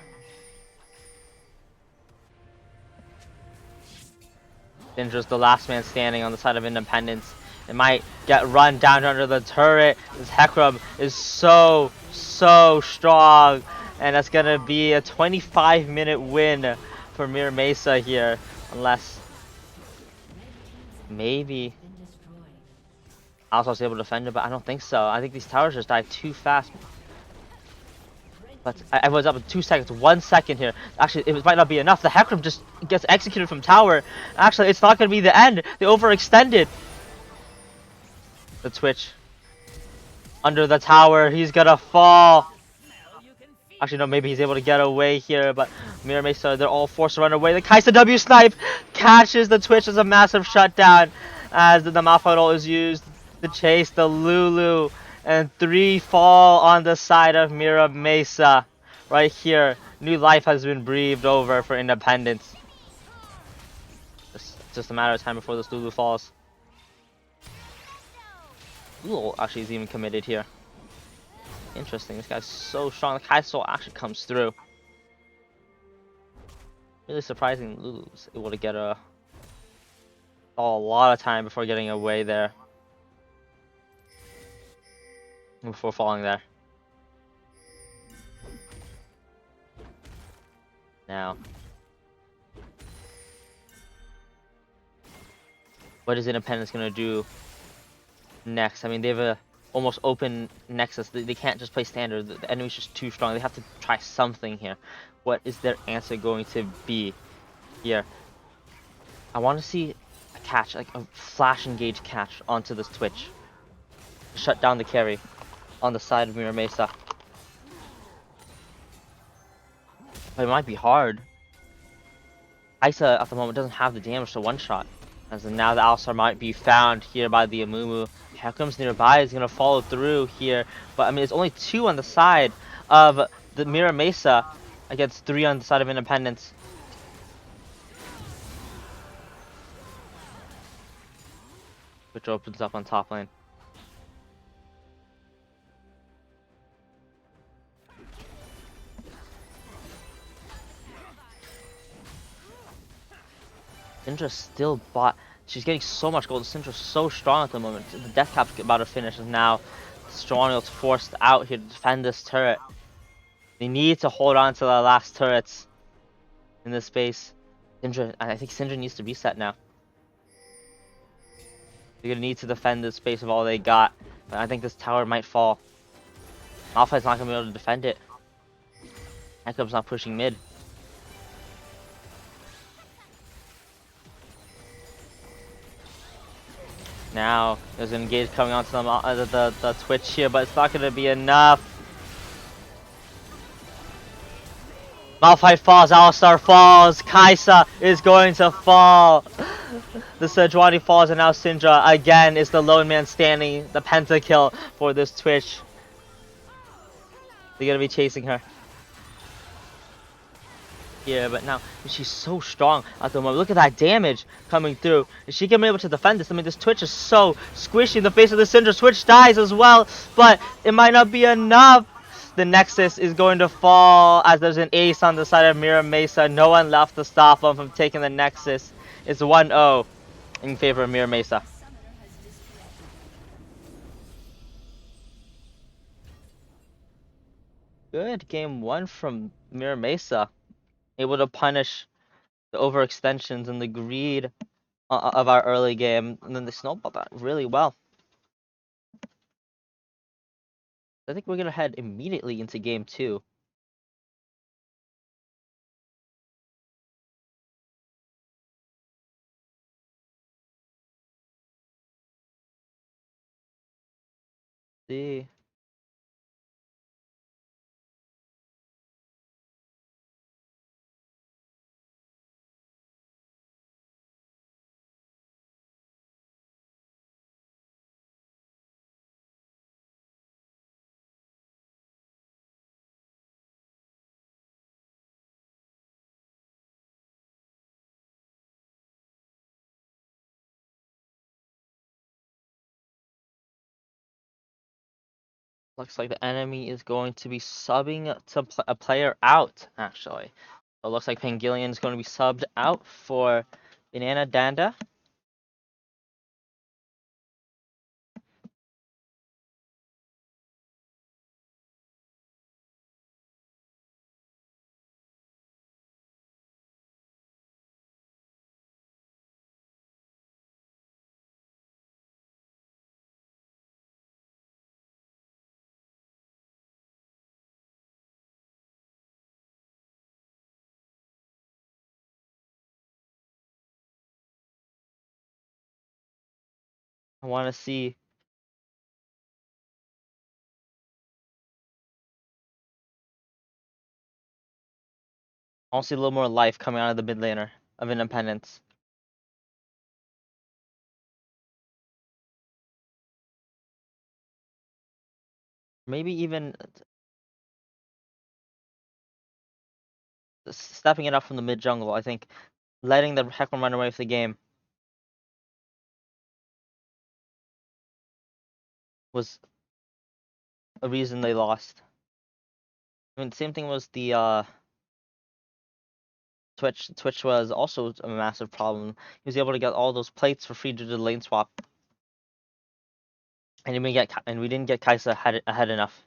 Syndra's the last man standing on the side of Independence. It might get run down under the turret. This Hecarim is so strong. And that's going to be a 25-minute win for Mira Mesa here. Unless maybe Alsar's able to defend it, but I don't think so. I think these towers just died too fast. But everyone's up in 2 seconds, 1 second here. Actually, it might not be enough. The Hecarim just gets executed from tower. Actually, it's not going to be the end. They overextended. The Twitch. Under the tower. He's going to fall. Actually, no, maybe he's able to get away here. But Mira Mesa, they're all forced to run away. The Kai'Sa W snipe catches the Twitch as a massive shutdown. As the Malphite ult is used to chase the Lulu. And 3 fall on the side of Mira Mesa. Right here. New life has been breathed over for Independence. It's just a matter of time before this Lulu falls. Lulu actually is even committed here. Interesting. This guy's so strong. The Kai'Sa actually comes through. Really surprising. Lulu's able to get a lot of time before getting away there. Before falling there. Now, what is Independence gonna do next? I mean, they have a almost open nexus. They can't just play standard. The enemy's just too strong. They have to try something here. What is their answer going to be here? I want to see a catch, like a flash engage catch onto this Twitch. Shut down the carry on the side of Mira Mesa. But it might be hard. Kai'Sa at the moment doesn't have the damage to one-shot. As now the Alistar might be found here by the Amumu. Hecarim's nearby is going to follow through here. But I mean, it's only 2 on the side of the Mira Mesa against 3 on the side of Independence. Which opens up on top lane. Syndra still bought. She's getting so much gold. Syndra's so strong at the moment. The death cap's about to finish, and now Stronio's forced out here to defend this turret. They need to hold on to the last turrets in this space. Syndra, I think Syndra needs to reset now. They're gonna need to defend the space of all they got. But I think this tower might fall. Malphite's not gonna be able to defend it. Ekob's not pushing mid. Now there's an engage coming onto them, the Twitch here, but it's not gonna be enough. Malphite falls, Alistar falls, Kaisa is going to fall. The Sejuani falls, and now Syndra again is the lone man standing, the pentakill for this Twitch. They're gonna be chasing her. Yeah, but now she's so strong at the moment. Look at that damage coming through. Is she gonna be able to defend this? I mean, this Twitch is so squishy in the face of the Syndra. Twitch dies as well, but it might not be enough. The Nexus is going to fall as there's an ace on the side of Mira Mesa. No one left to stop him from taking the Nexus. It's 1-0 in favor of Mira Mesa. Good game one from Mira Mesa. Able to punish the overextensions and the greed of our early game, and then they snowballed that really well. I think we're gonna head immediately into game two. See. Looks like the enemy is going to be subbing to a player out, actually. So it looks like Pangilion is going to be subbed out for Banana Danda. I want to see. I want to see a little more life coming out of the mid laner of Independence. Maybe even stepping it up from the mid jungle. I think letting the Hecarim run away with the game was a reason they lost. I mean, the same thing was the Twitch. Twitch was also a massive problem. He was able to get all those plates for free due to the lane swap, and we didn't get Kaisa ahead enough.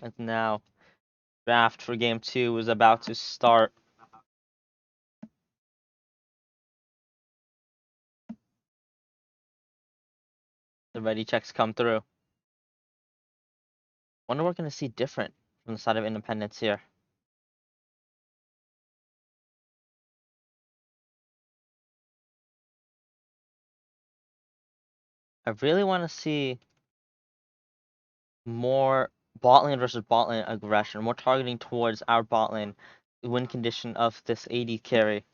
And now, draft for game two is about to start. The ready checks come through. Wonder what we're gonna see different from the side of Independence here. I really want to see more bot lane versus bot lane aggression, more targeting towards our bot lane, win condition of this AD carry.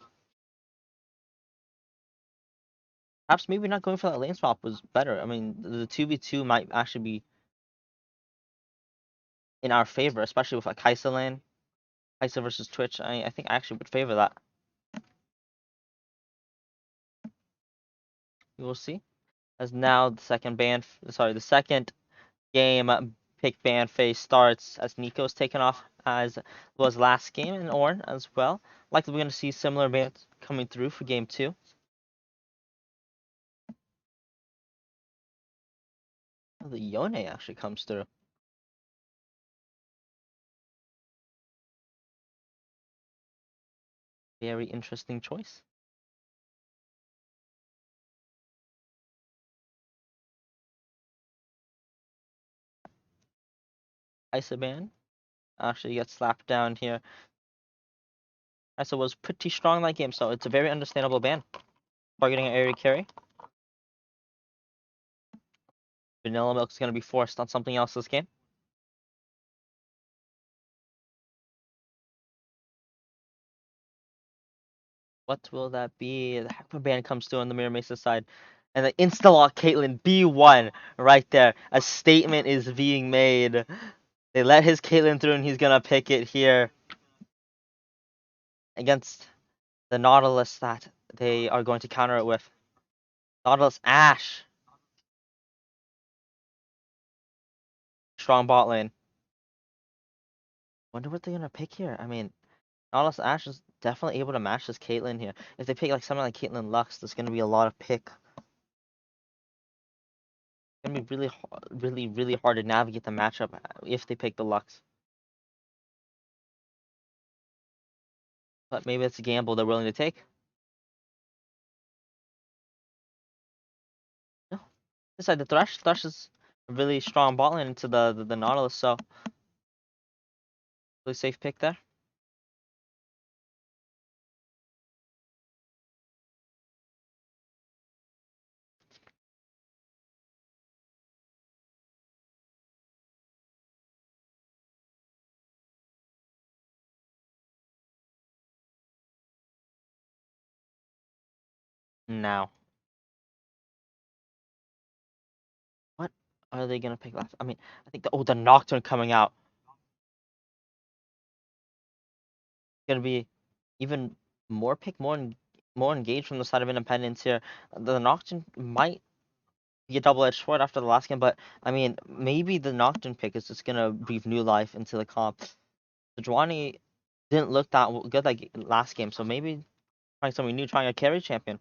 Perhaps maybe not going for that lane swap was better. I mean, the 2v2 might actually be in our favor, especially with a Kaisa lane. Kaisa versus Twitch, I think I actually would favor that. We will see. As now the the second game pick ban phase starts as Nico's taken off as was last game and Ornn as well. Likely we're going to see similar bans coming through for game two. Oh, the Yone actually comes through. Very interesting choice. Isoban actually gets slapped down here. Iso was pretty strong in that game, so it's a very understandable ban. Targeting an area carry. Vanilla Milk is going to be forced on something else this game. What will that be? The Heckma ban comes through on the Mirror Mesa side. And the insta-lock Caitlyn B1 right there. A statement is being made. They let his Caitlyn through and he's going to pick it here against the Nautilus that they are going to counter it with. Nautilus Ashe. Strong bot lane. Wonder what they're going to pick here. I mean, Nautilus Ashe is definitely able to match this Caitlyn here. If they pick like something like Caitlyn Lux, there's going to be a lot of pick. It's going to be really hard to navigate the matchup if they pick the Lux. But maybe it's a gamble they're willing to take. No. Inside the Thresh. Thresh is a really strong bot lane into the Nautilus, so really safe pick there. Now. What are they gonna pick last? I mean, I think the Nocturne coming out. Gonna be even more pick, more engaged from the side of Independence here. The Nocturne might be a double-edged sword after the last game, but I mean, maybe the Nocturne pick is just gonna breathe new life into the comp. Sejuani didn't look that good like last game, so maybe trying something new, trying a carry champion.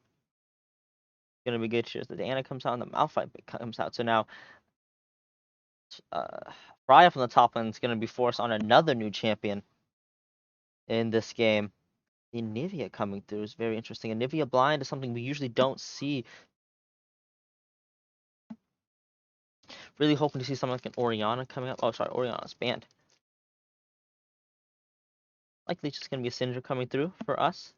Gonna be good. Cheers. The Diana comes out and the Malphite comes out. So now, Freya from the top lane is gonna be forced on another new champion in this game. The Nivea coming through is very interesting. A Nivea blind is something we usually don't see. Really hoping to see something like an Orianna coming up. Oh, sorry, Orianna's banned. Likely just gonna be a Syndra coming through for us.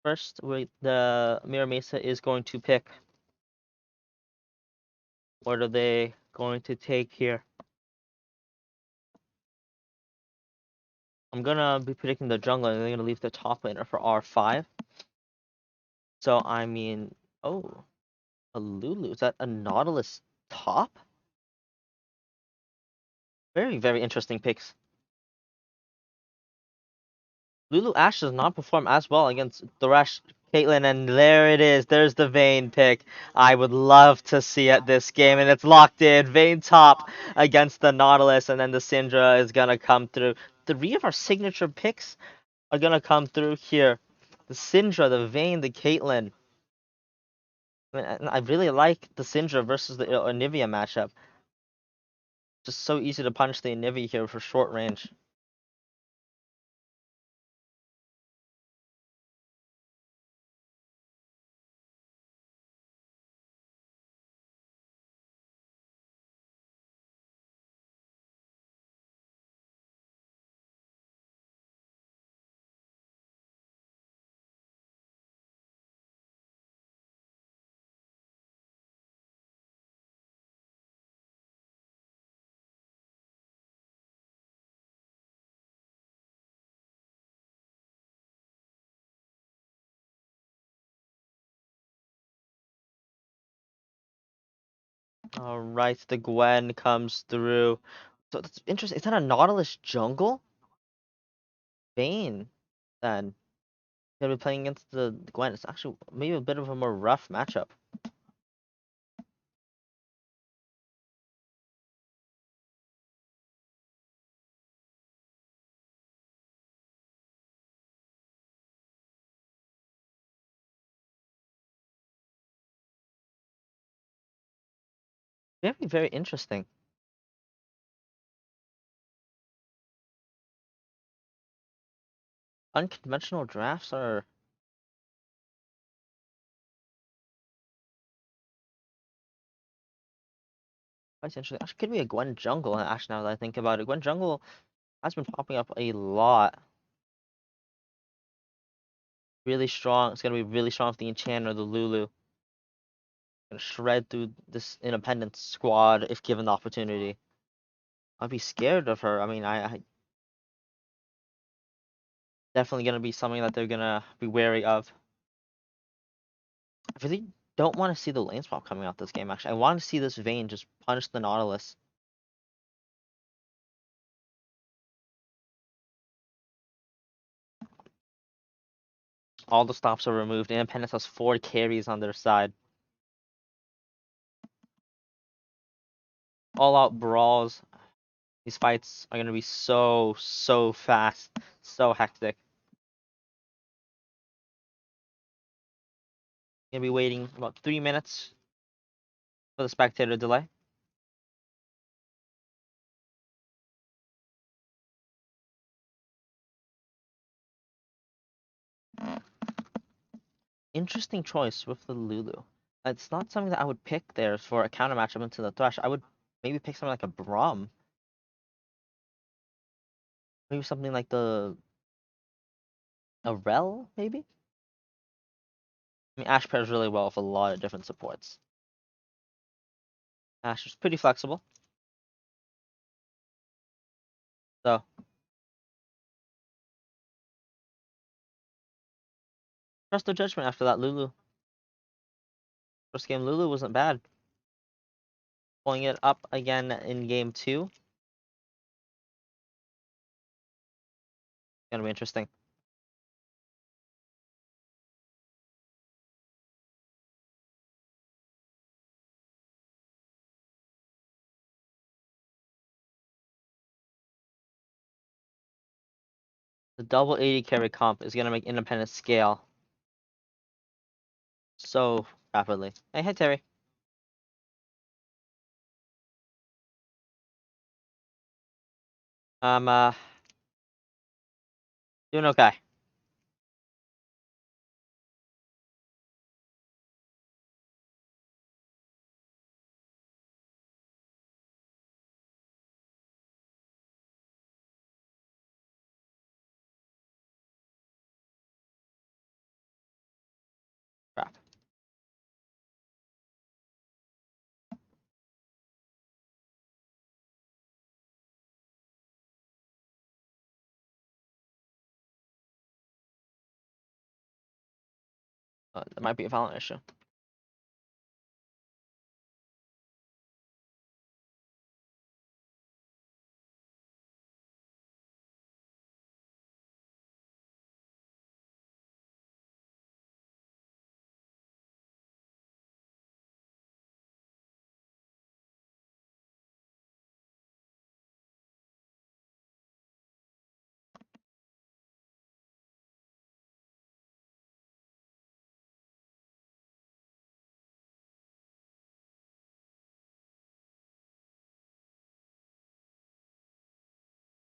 First, the Mirror Mesa is going to pick. What are they going to take here? I'm gonna be predicting the jungle, and they're gonna leave the top laner for R5. So I mean, oh, a Lulu. Is that a Nautilus top? Very interesting picks. Lulu Ashe does not perform as well against Thresh, Caitlyn, and there it is. There's the Vayne pick. I would love to see it this game, and it's locked in. Vayne top against the Nautilus, and then the Syndra is gonna come through. 3 of our signature picks are gonna come through here. The Syndra, the Vayne, the Caitlyn. I mean, I really like the Syndra versus the Anivia matchup. Just so easy to punish the Anivia here for short range. All right, the Gwen comes through. So that's interesting. Is that a Nautilus jungle? Vayne, then. Gonna be playing against the Gwen. It's actually maybe a bit of a more rough matchup. Very interesting. Unconventional drafts are quite interesting. Actually, could be a Gwen jungle. Actually, now that I think about it, Gwen jungle has been popping up a lot. Really strong. It's gonna be really strong with the enchant or the Lulu. Gonna shred through this independent squad if given the opportunity. I'd be scared of her. I mean, I definitely gonna be something that they're gonna be wary of. I really don't want to see the lane swap coming out this game. Actually, I want to see this Vayne just punish the Nautilus. All the stops are removed. Independence has 4 carries on their side. All out brawls. These fights are gonna be so fast, so hectic. Gonna be waiting about 3 minutes for the spectator delay. Interesting choice with the Lulu. It's not something that I would pick there for a counter matchup into the Thresh. I would maybe pick something like a Braum. Maybe something like a Rel, maybe? I mean, Ash pairs really well with a lot of different supports. Ash is pretty flexible. So, trust their judgment after that Lulu. First game Lulu wasn't bad. Pulling it up again in game 2. Gonna be interesting. The double 80 carry comp is gonna make independent scale so rapidly. Hey, Terry. I'm doing okay. Crap. There might be a violent issue.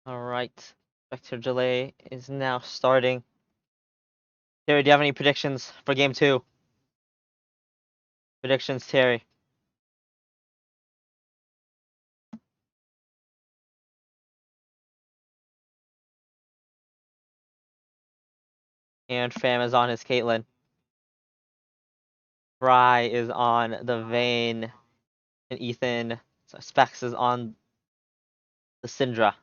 Alright. Vector delay is now starting. Terry, do you have any predictions for game 2? Predictions, Terry. And Fam is on his Caitlyn. Fry is on the Vayne. And Ethan. So Specs is on the Syndra.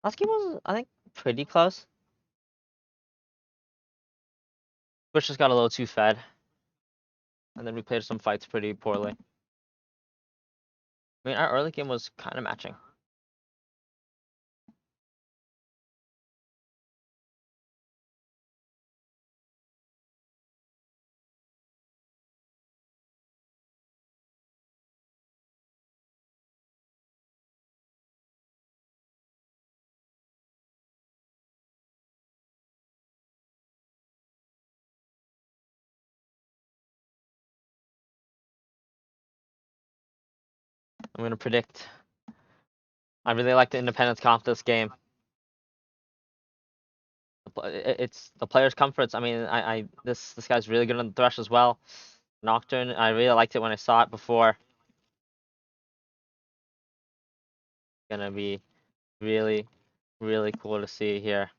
Last game was, I think, pretty close. Twitch just got a little too fed. And then we played some fights pretty poorly. I mean, our early game was kind of matching. I'm gonna predict. I really like the Independence comp this game. It's the player's comforts. I mean, this guy's really good on the Thresh as well. Nocturne, I really liked it when I saw it before. Gonna be really, really cool to see here.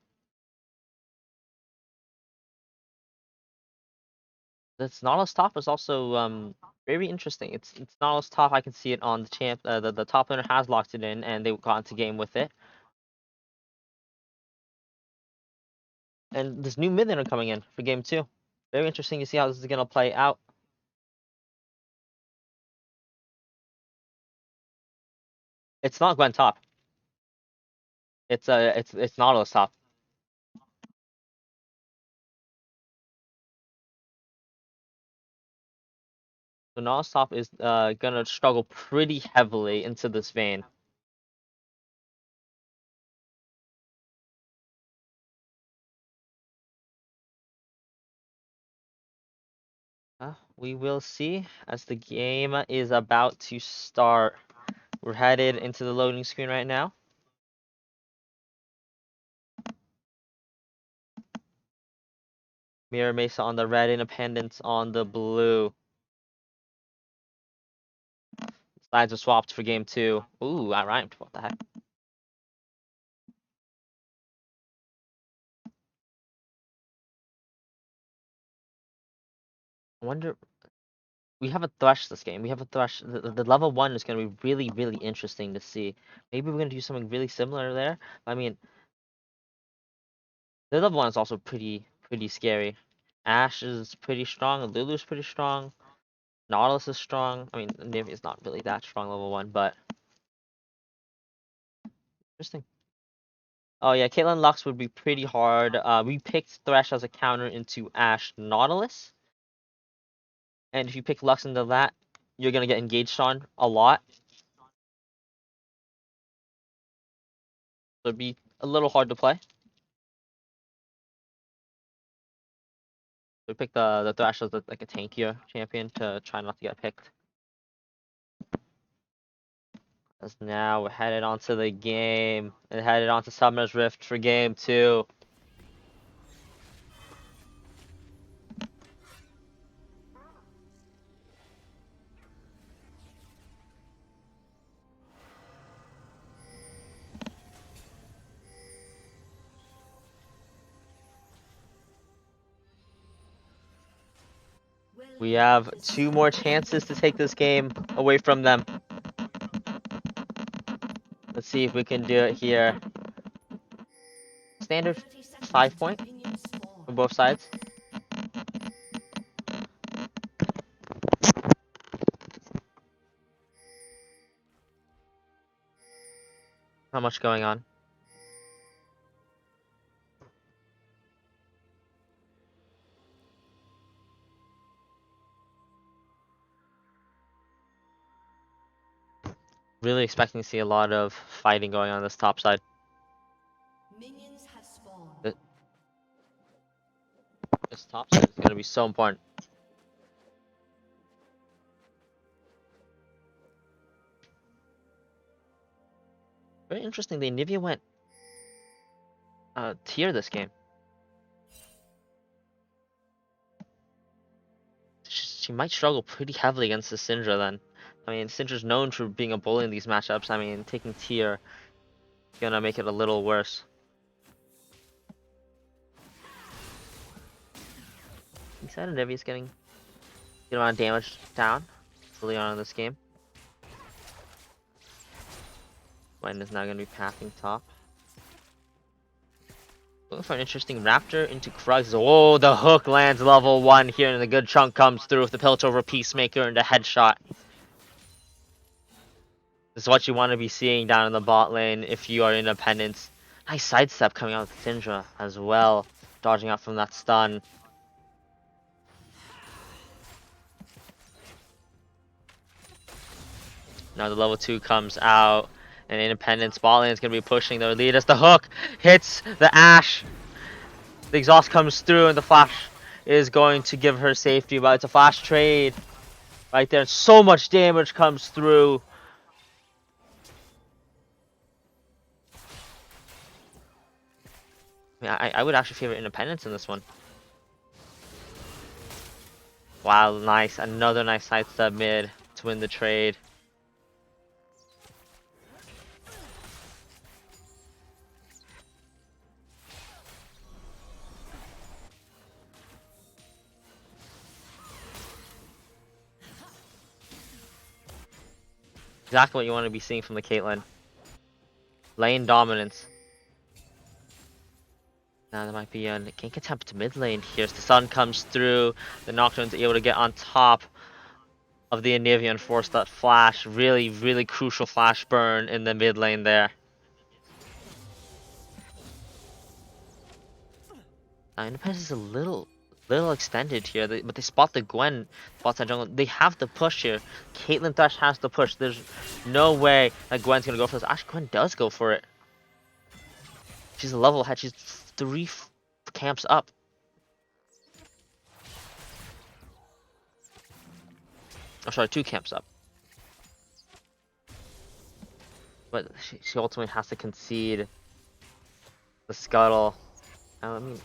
This Nautilus top is also very interesting. It's Nautilus top. I can see it on the champ. The top laner has locked it in, and they got into game with it. And this new mid laner coming in for game 2. Very interesting to see how this is gonna play out. It's not Gwen top. It's Nautilus top. So Nautilus top is gonna struggle pretty heavily into this vein. We will see as the game is about to start. We're headed into the loading screen right now. Mirror Mesa on the red, Independence on the blue. Sides are swapped for game 2. Ooh, I rhymed. What the heck? I wonder. We have a Thresh this game. We have a Thresh. The level 1 is going to be really, really interesting to see. Maybe we're going to do something really similar there. I mean, the level 1 is also pretty scary. Ashe is pretty strong. Lulu's pretty strong. Nautilus is strong. I mean, Nivea is not really that strong level 1, but interesting. Oh yeah, Caitlyn Lux would be pretty hard. We picked Thresh as a counter into Ashe Nautilus. And if you pick Lux into that, you're gonna get engaged on a lot. So it'd be a little hard to play. We picked the Thresh as like a tankier champion to try not to get picked. As now we're headed onto the game and headed onto Summer's Rift for game 2. We have 2 more chances to take this game away from them. Let's see if we can do it here. Standard 5 point for both sides. Not much going on. Really expecting to see a lot of fighting going on this top side. Minions have spawned. This top side is going to be so important. Very interestingly, Nivea went tier this game. She might struggle pretty heavily against the Syndra then. I mean, Syndra's known for being a bully in these matchups. I mean, taking tier is gonna make it a little worse. He said Nivea's getting a good amount of damage down early on in this game. Gwen is now gonna be pathing top. Looking for an interesting Raptor into Krugs. Oh, the hook lands level 1 here, and the good chunk comes through with the Piltover over Peacemaker and the headshot. This is what you want to be seeing down in the bot lane if you are Independence. Nice sidestep coming out with Syndra as well, dodging out from that stun. Now the level 2 comes out, and Independence bot lane is going to be pushing their lead as the hook hits the Ashe. The exhaust comes through, and the flash is going to give her safety, but it's a flash trade right there. So much damage comes through. I mean, I would actually favor Independence in this one. Wow, nice. Another nice sidestep mid to win the trade. Exactly what you want to be seeing from the Caitlyn. Lane dominance. Now there might be a gank attempt to mid lane here as the sun comes through. The Nocturne's able to get on top of the Anivia and force that flash. Really, really crucial flash burn in the mid lane there. Independence is a little extended here, but they spot the Gwen bot side jungle. They have the push here. Caitlyn Thresh has the push. There's no way that Gwen's gonna go for this. Actually, Gwen does go for it. She's a level ahead. She's 3 camps up. Oh, sorry, 2 camps up. But she ultimately has to concede the scuttle. I mean,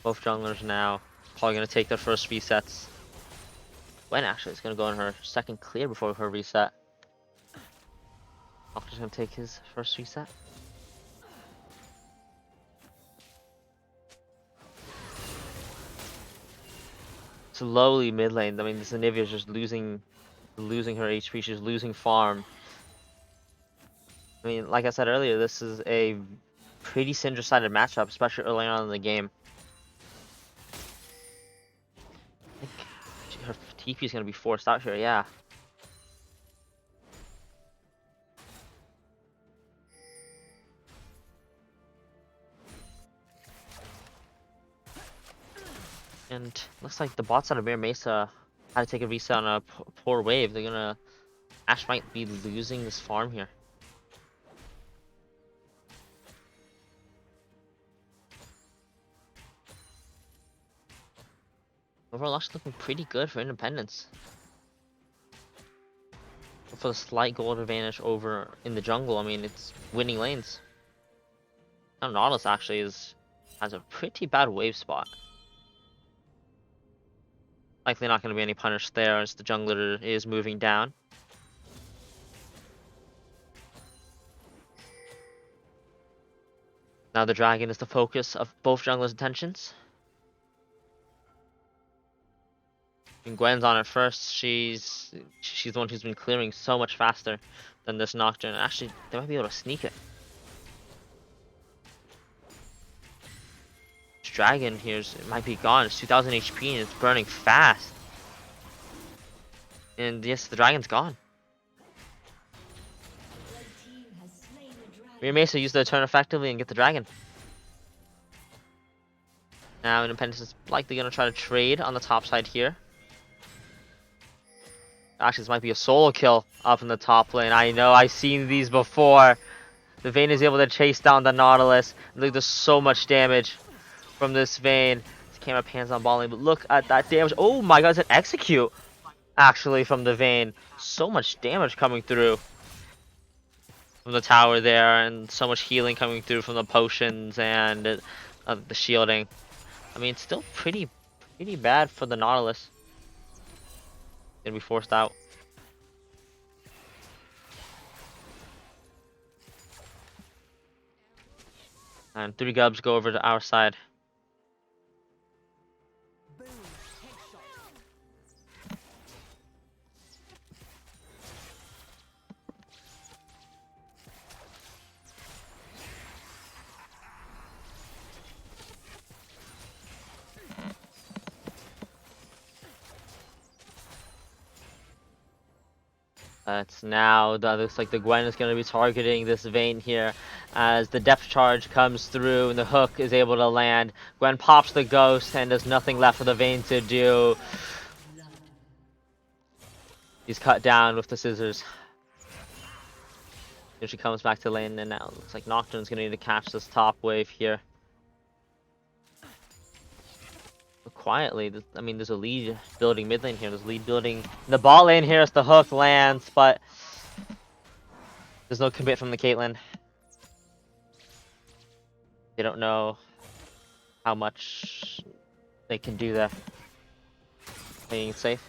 both junglers now probably gonna take their first resets. Gwen actually is gonna go on her second clear before her reset. Octa's gonna take his first reset. Slowly mid lane. I mean, this Anivia is just losing her HP. She's losing farm. I mean, like I said earlier, this is a pretty Syndra-sided matchup, especially early on in the game. I think her TP is gonna be forced out here. Yeah. And looks like the bots out of Mir Mesa had to take a reset on a poor wave. They're gonna... Ashe might be losing this farm here. Overall, Ashe looking pretty good for Independence. For the slight gold advantage over in the jungle, I mean, it's winning lanes. Now Nautilus actually has a pretty bad wave spot. Likely not going to be any punish there as the jungler is moving down. Now the dragon is the focus of both junglers' attentions. And Gwen's on it first. She's the one who's been clearing so much faster than this Nocturne. Actually, they might be able to sneak it. This dragon here it might be gone. It's 2000 HP and it's burning fast. And yes, the dragon's gone. Mir Mesa used the turn effectively and get the dragon. Now Independence is likely going to try to trade on the top side here. Actually, this might be a solo kill up in the top lane. I know, I've seen these before. The Vayne is able to chase down the Nautilus. Look, there's so much damage from this Vayne. This camera pans on ball lane, but look at that damage. Oh my god, it's an execute, actually, from the Vayne. So much damage coming through from the tower there, and so much healing coming through from the potions and the shielding. I mean, it's still pretty bad for the Nautilus. Gonna be forced out. And 3 gubs go over to our side. It's now, looks like the Gwen is going to be targeting this Vayne here as the depth charge comes through and the hook is able to land. Gwen pops the ghost and there's nothing left for the Vayne to do. He's cut down with the scissors. Here she comes back to lane, and now it looks like Nocturne's gonna need to catch this top wave here. But quietly, I mean, there's a lead building mid lane here. There's a lead building in the bot lane here as the hook lands, but there's no commit from the Caitlyn. They don't know how much they can do there. Playing it safe.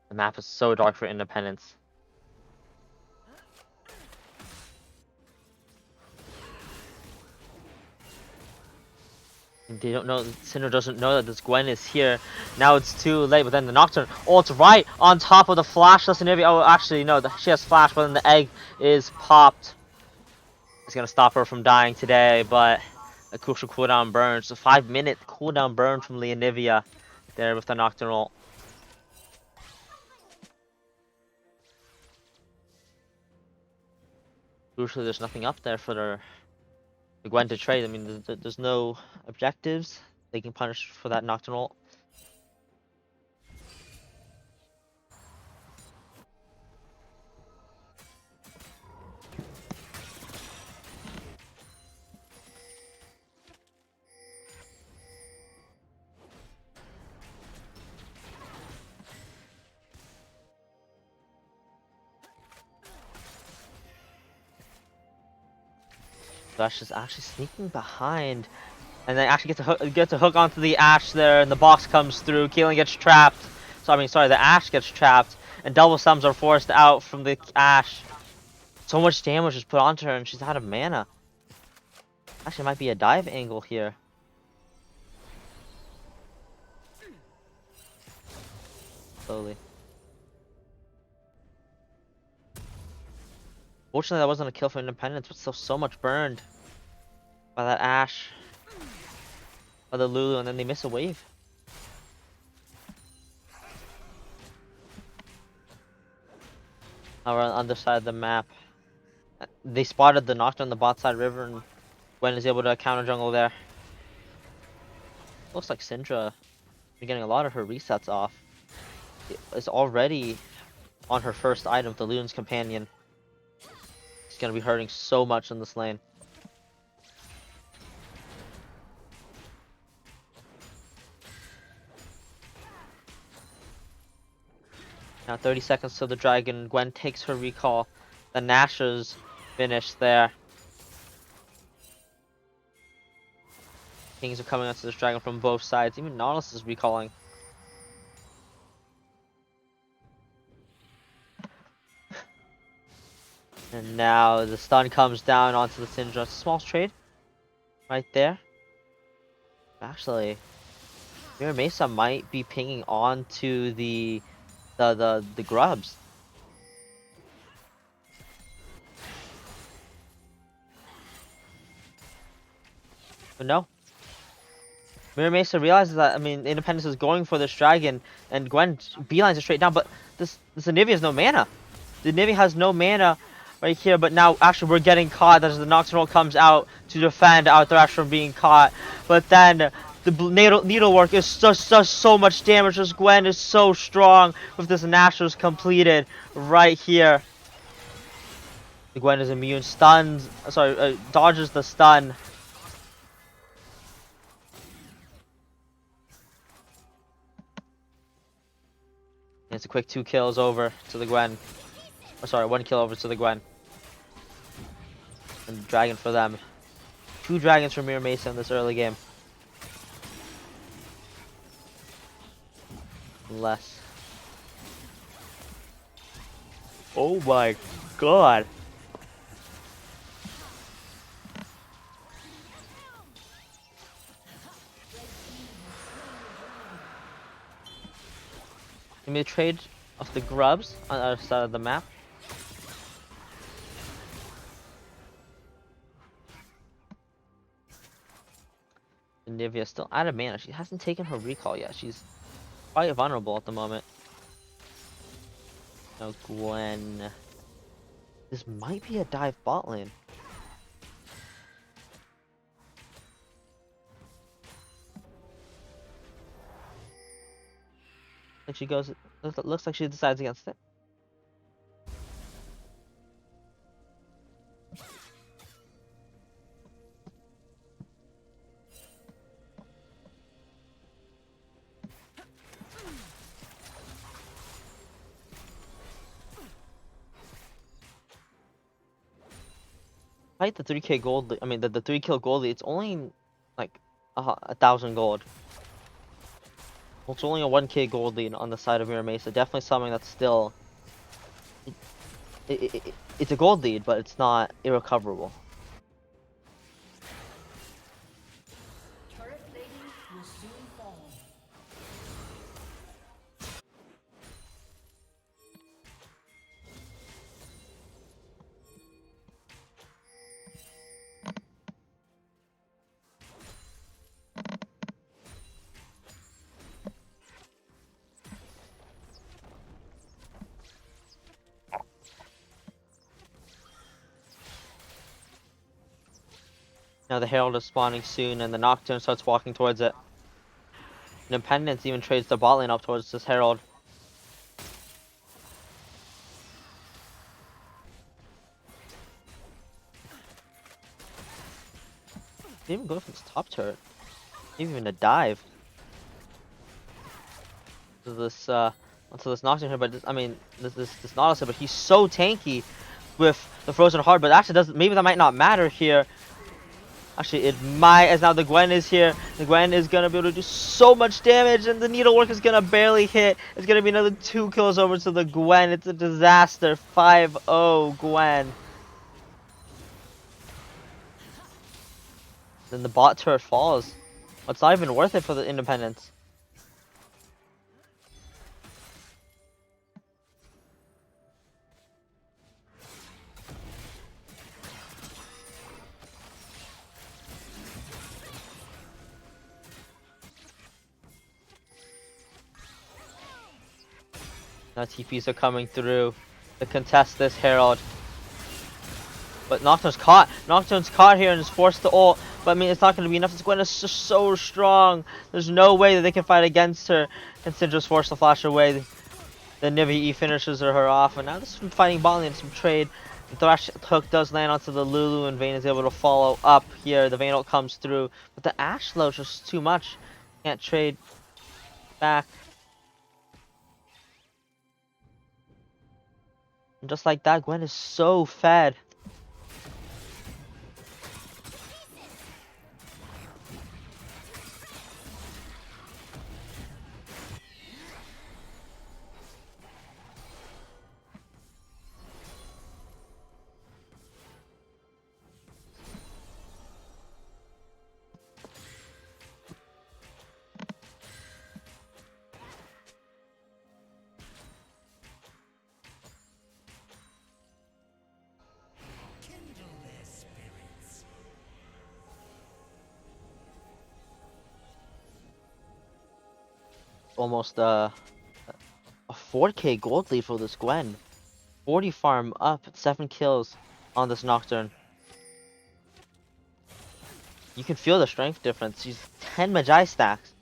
The map is so dark for Independence. They don't know, Cinder doesn't know that this Gwen is here. Now it's too late, but then the Nocturne ults right on top of the flashless Anivia. Oh, actually, no, she has flash, but then the egg is popped. It's gonna stop her from dying today, but a crucial cooldown burn. So 5-minute cooldown burn from Leonivia there with the Nocturne ult. Crucially, there's nothing up there for the Gwen to trade. I mean, there's no objectives they can punish for that Nocturne ult. Dash is actually sneaking behind, and then actually gets a hook onto the Ashe there, and the box comes through. Keelan gets trapped. So I mean, sorry, the Ashe gets trapped, and double sums are forced out from the Ashe. So much damage is put onto her, and she's out of mana. Actually, it might be a dive angle here. Slowly. Fortunately, that wasn't a kill for Independence, but still so much burned by that Ashe, by the Lulu, and then they miss a wave. Now we're on the other side of the map. They spotted the Nocturne on the bot side river, and Gwen is able to counter jungle there. Looks like Syndra is getting a lot of her resets off. Is already on her first item, the Loon's Companion. She's gonna be hurting so much in this lane. Now 30 seconds to the dragon. Gwen takes her recall. The Nashor's finished there. Kings are coming onto this dragon from both sides. Even Nautilus is recalling. And now the stun comes down onto the Syndra. Small trade right there. Actually, Mira Mesa might be pinging onto the grubs. But no. Mira Mesa realizes that, I mean, Independence is going for this dragon, and Gwen beelines it straight down, but this Anivia has no mana. The Anivia has no mana right here, but now actually we're getting caught as the Nocturnal comes out to defend Arthur from being caught. But then the needlework is just does so much damage as Gwen is so strong with this Nashor's completed right here. The Gwen is immune, stuns, dodges the stun. It's a quick 2 kills over to the Gwen. Oh, sorry, 1 kill over to the Gwen. And dragon for them. 2 dragons for Mira Mesa in this early game. Less. Oh my god. Give me a trade of the grubs on the other side of the map. Nivea still out of mana. She hasn't taken her recall yet. She's quite vulnerable at the moment. No Gwen. This might be a dive bot lane. Like she goes. Looks like she decides against it. Fight the 3k gold. I mean the 3 kill gold. It's only like 1,000 gold. Well, it's only a 1k gold lead on the side of Mira Mesa. Definitely something that's still. It's a gold lead, but it's not irrecoverable. Turret plating will soon fall. Now the Herald is spawning soon, and the Nocturne starts walking towards it. Independence even trades the bot lane up towards this Herald. Didn't even go for this top turret. Didn't even a dive. To this onto this Nocturne here, but this, I mean this Nautilus, but he's so tanky with the Frozen Heart. But actually, doesn't maybe that might not matter here. Actually, it might, as now the Gwen is here. The Gwen is gonna be able to do so much damage, and the Needlework is gonna barely hit. It's gonna be another 2 kills over to the Gwen. It's a disaster. 5-0 Gwen. Then the bot turret falls. It's not even worth it for the Independence. Now TPs are coming through to contest this Herald. But Nocturne's caught. Nocturne's caught here and is forced to ult. But I mean, it's not going to be enough. This Gwen is just so strong. There's no way that they can fight against her. And Syndra's forced to flash away. The Nivea E finishes her off. And now this is fighting bot lane, some trade. The Thrash hook does land onto the Lulu, and Vayne is able to follow up here. The Vayne ult comes through. But the Ashe low is just too much. Can't trade back. And just like that, Gwen is so fed. Almost a 4k gold lead for this Gwen. 40 farm up, 7 kills on this Nocturne. You can feel the strength difference. She's 10 Magi stacks.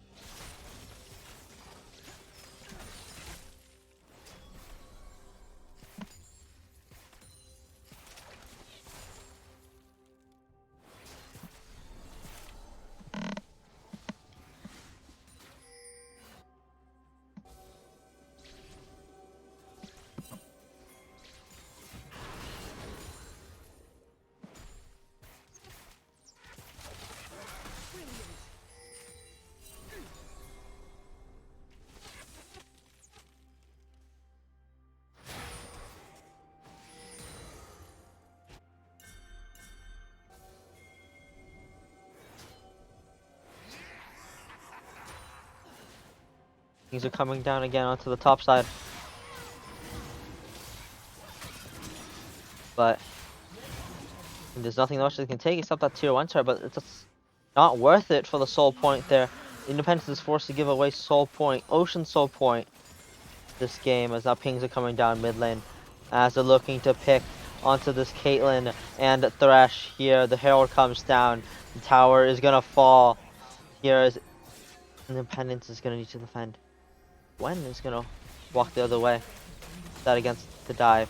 Things are coming down again onto the top side. But there's nothing else they can take except that tier 1 turret, but it's just not worth it for the soul point there. Independence is forced to give away Soul Point, Ocean Soul Point this game, as now pings are coming down mid lane as they're looking to pick onto this Caitlyn and Thresh here. The Herald comes down. The tower is gonna fall. Here is Independence is gonna need to defend. Gwen is gonna walk the other way. That against the dive.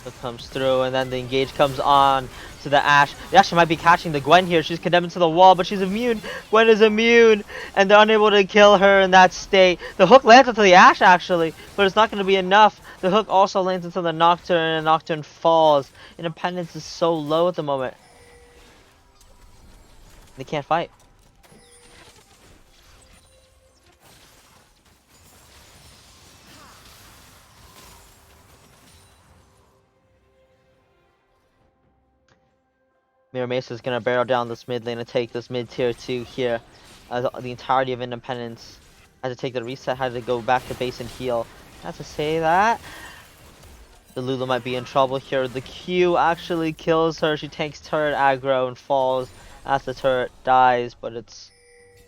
It comes through, and then the engage comes on to the Ashe. The Ashe might be catching the Gwen here. She's condemned to the wall, but she's immune. Gwen is immune, and they're unable to kill her in that state. The hook lands into the Ashe, actually, but it's not going to be enough. The hook also lands into the Nocturne, and Nocturne falls. Independence is so low at the moment. They can't fight. Mirror Mesa is going to barrel down this mid lane and take this mid tier 2 here. As the entirety of Independence had to take the reset, had to go back to base and heal. I have to say that. The Lulu might be in trouble here. The Q actually kills her. She takes turret aggro and falls as the turret dies, but it's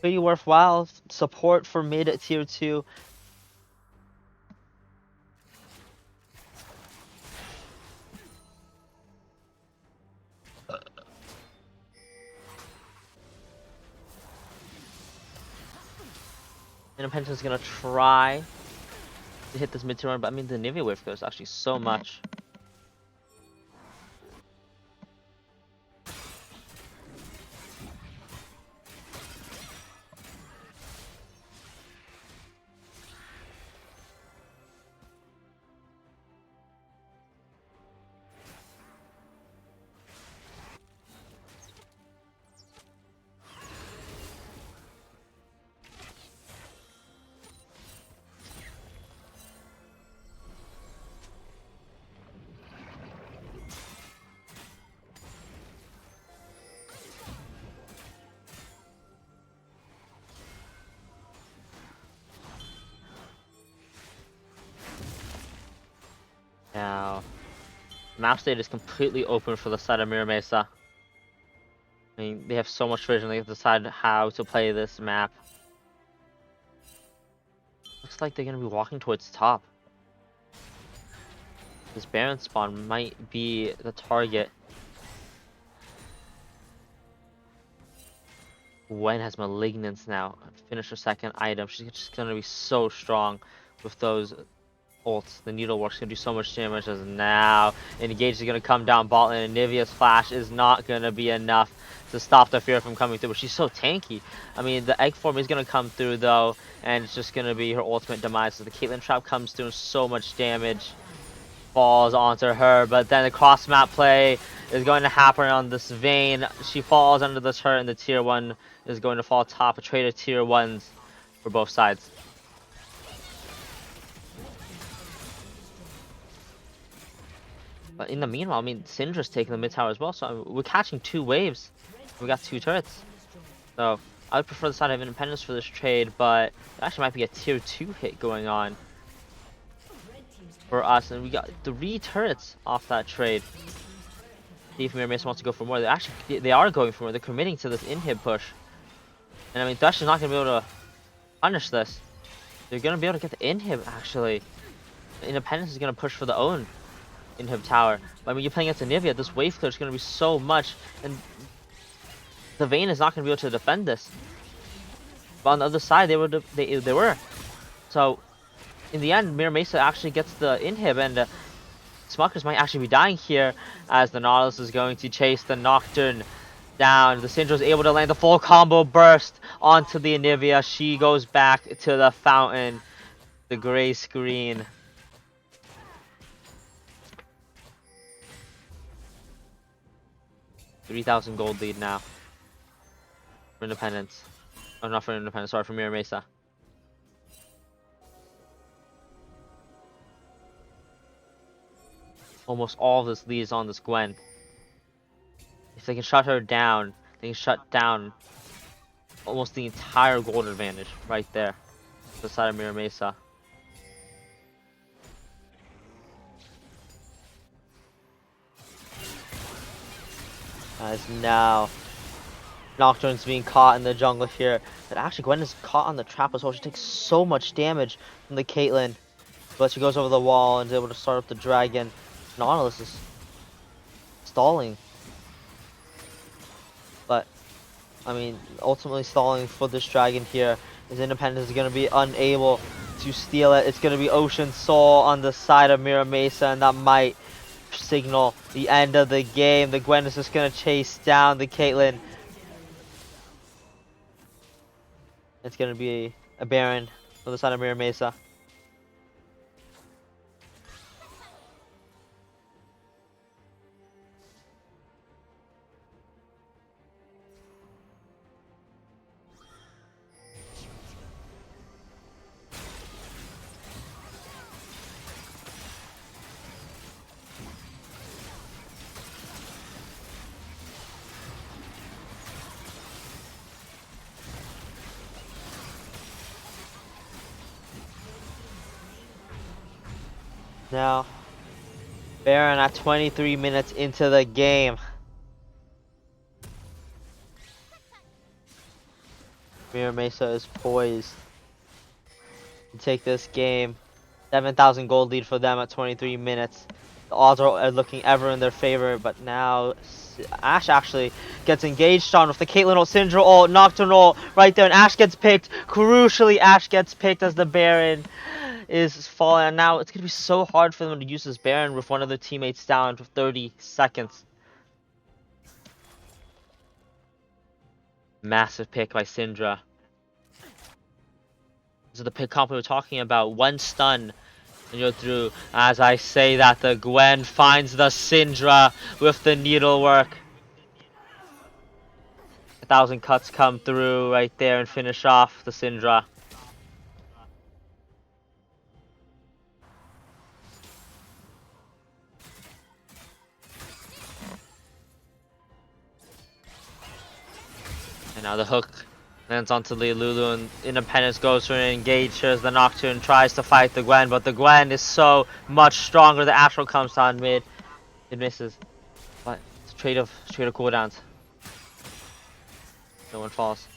pretty worthwhile. Support for mid tier 2. Independence is gonna try to hit this mid tier run, but I mean the Nivea wave goes actually so much. Now, map state is completely open for the side of Mirror Mesa. I mean, they have so much vision, they have to decide how to play this map. Looks like they're going to be walking towards top. This Baron spawn might be the target. Gwen has Malignance now. Finish her second item. She's just going to be so strong with those ults. The Needlework's gonna do so much damage as now Engage is gonna come down bot lane, and Nivea's flash is not gonna be enough to stop the fear from coming through, but she's so tanky. I mean, the egg form is gonna come through though, and it's just gonna be her ultimate demise. So the Caitlyn trap comes through, so much damage falls onto her, but then the cross map play is going to happen on this Vayne. She falls under the turret, and the tier 1 is going to fall top. A trade of tier 1s for both sides. But in the meanwhile, I mean, Syndra's taking the mid tower as well, so we're catching 2 waves. We got 2 turrets. So I would prefer the side of Independence for this trade, but it actually might be a tier 2 hit going on for us, and we got 3 turrets off that trade. See if Mirror Mesa wants to go for more. They are going for more. They're committing to this inhib push. And I mean, Thresh is not going to be able to punish this. They're going to be able to get the inhib, actually. Independence is going to push for the own inhib tower. But I mean, you're playing against Nivea, this wave clear is going to be so much, and the Vayne is not going to be able to defend this. But on the other side, they were. So in the end, Mirror Mesa actually gets the inhib, and Smuckers might actually be dying here, as the Nautilus is going to chase the Nocturne down. The Syndra is able to land the full combo burst onto the Nivea. She goes back to the fountain, the gray screen. $3,000 gold lead now for Independence. Oh, not for Independence, sorry, for Mirror Mesa. Almost all of this lead is on this Gwen. If they can shut her down, they can shut down almost the entire gold advantage right there. The side of Mirror Mesa. As now Nocturne's being caught in the jungle here. But actually Gwen is caught on the trap as well. She takes so much damage from the Caitlyn. But she goes over the wall and is able to start up the dragon. Nautilus is stalling. But I mean, ultimately stalling for this dragon here. His Independence is going to be unable to steal it. It's going to be Ocean Soul on the side of Mira Mesa, and that might signal the end of the game. The Gwen is just going to chase down the Caitlyn. It's going to be a Baron on the side of Mira Mesa. Now, Baron at 23 minutes into the game. Mira Mesa is poised to take this game. 7,000 gold lead for them at 23 minutes. The odds are looking ever in their favor, but now Ashe actually gets engaged on with the Caitlyn ult, Syndra ult, Nocturne ult right there, and Ashe gets picked. Crucially, Ashe gets picked as the Baron is falling. And now it's going to be so hard for them to use this Baron with one of their teammates down for 30 seconds. Massive pick by Syndra. This is the pick comp we were talking about. One stun and you're through. As I say that, the Gwen finds the Syndra with the needlework. 1,000 cuts come through right there and finish off the Syndra. And now the hook lands onto Lulu, and Independence goes for an engage here as the Nocturne tries to fight the Gwen, but the Gwen is so much stronger. The Astral comes on mid. It misses. But it's a trade of cooldowns. No one falls.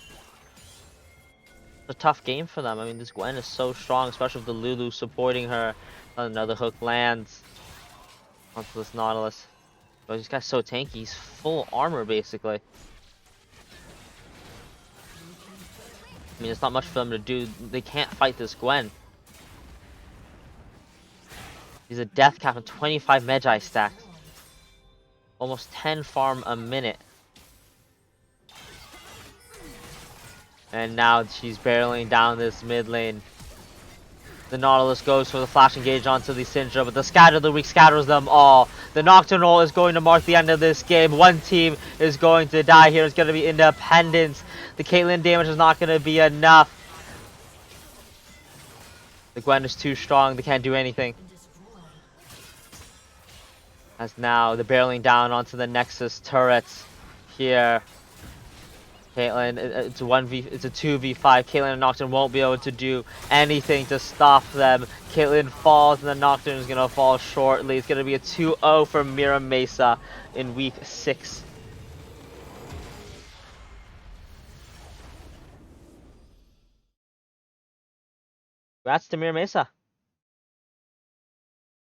It's a tough game for them. I mean, this Gwen is so strong, especially with the Lulu supporting her. Another hook lands onto this Nautilus. But this guy's so tanky. He's full armor, basically. I mean, there's not much for them to do. They can't fight this Gwen. He's a death cap and 25 Magi stacks. Almost 10 farm a minute. And now she's barreling down this mid lane. The Nautilus goes for the flash engage onto the Syndra, but the Scatter of the Weak scatters them all. The Nocturnal is going to mark the end of this game. One team is going to die here. It's going to be Independence. The Caitlyn damage is not going to be enough. The Gwen is too strong. They can't do anything. As now they're barreling down onto the Nexus turrets here. Caitlyn, it's a 2v5. Caitlyn and Nocturne won't be able to do anything to stop them. Caitlyn falls and the Nocturne is going to fall shortly. It's going to be a 2-0 for Mira Mesa in week 6. Congrats to Mira Mesa.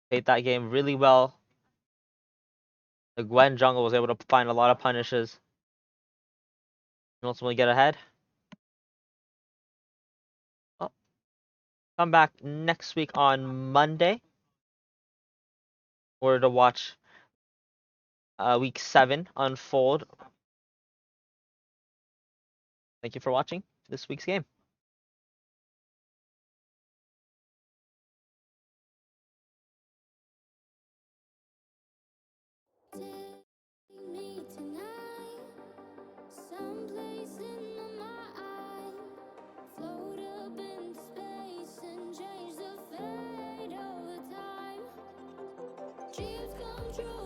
Played that game really well. The Gwen jungle was able to find a lot of punishes and ultimately get ahead. Oh. Come back next week on Monday or to watch week 7 unfold. Thank you for watching this week's game. Take me tonight, someplace in the mind. Float up in space and change the fate of the time. Dreams come true.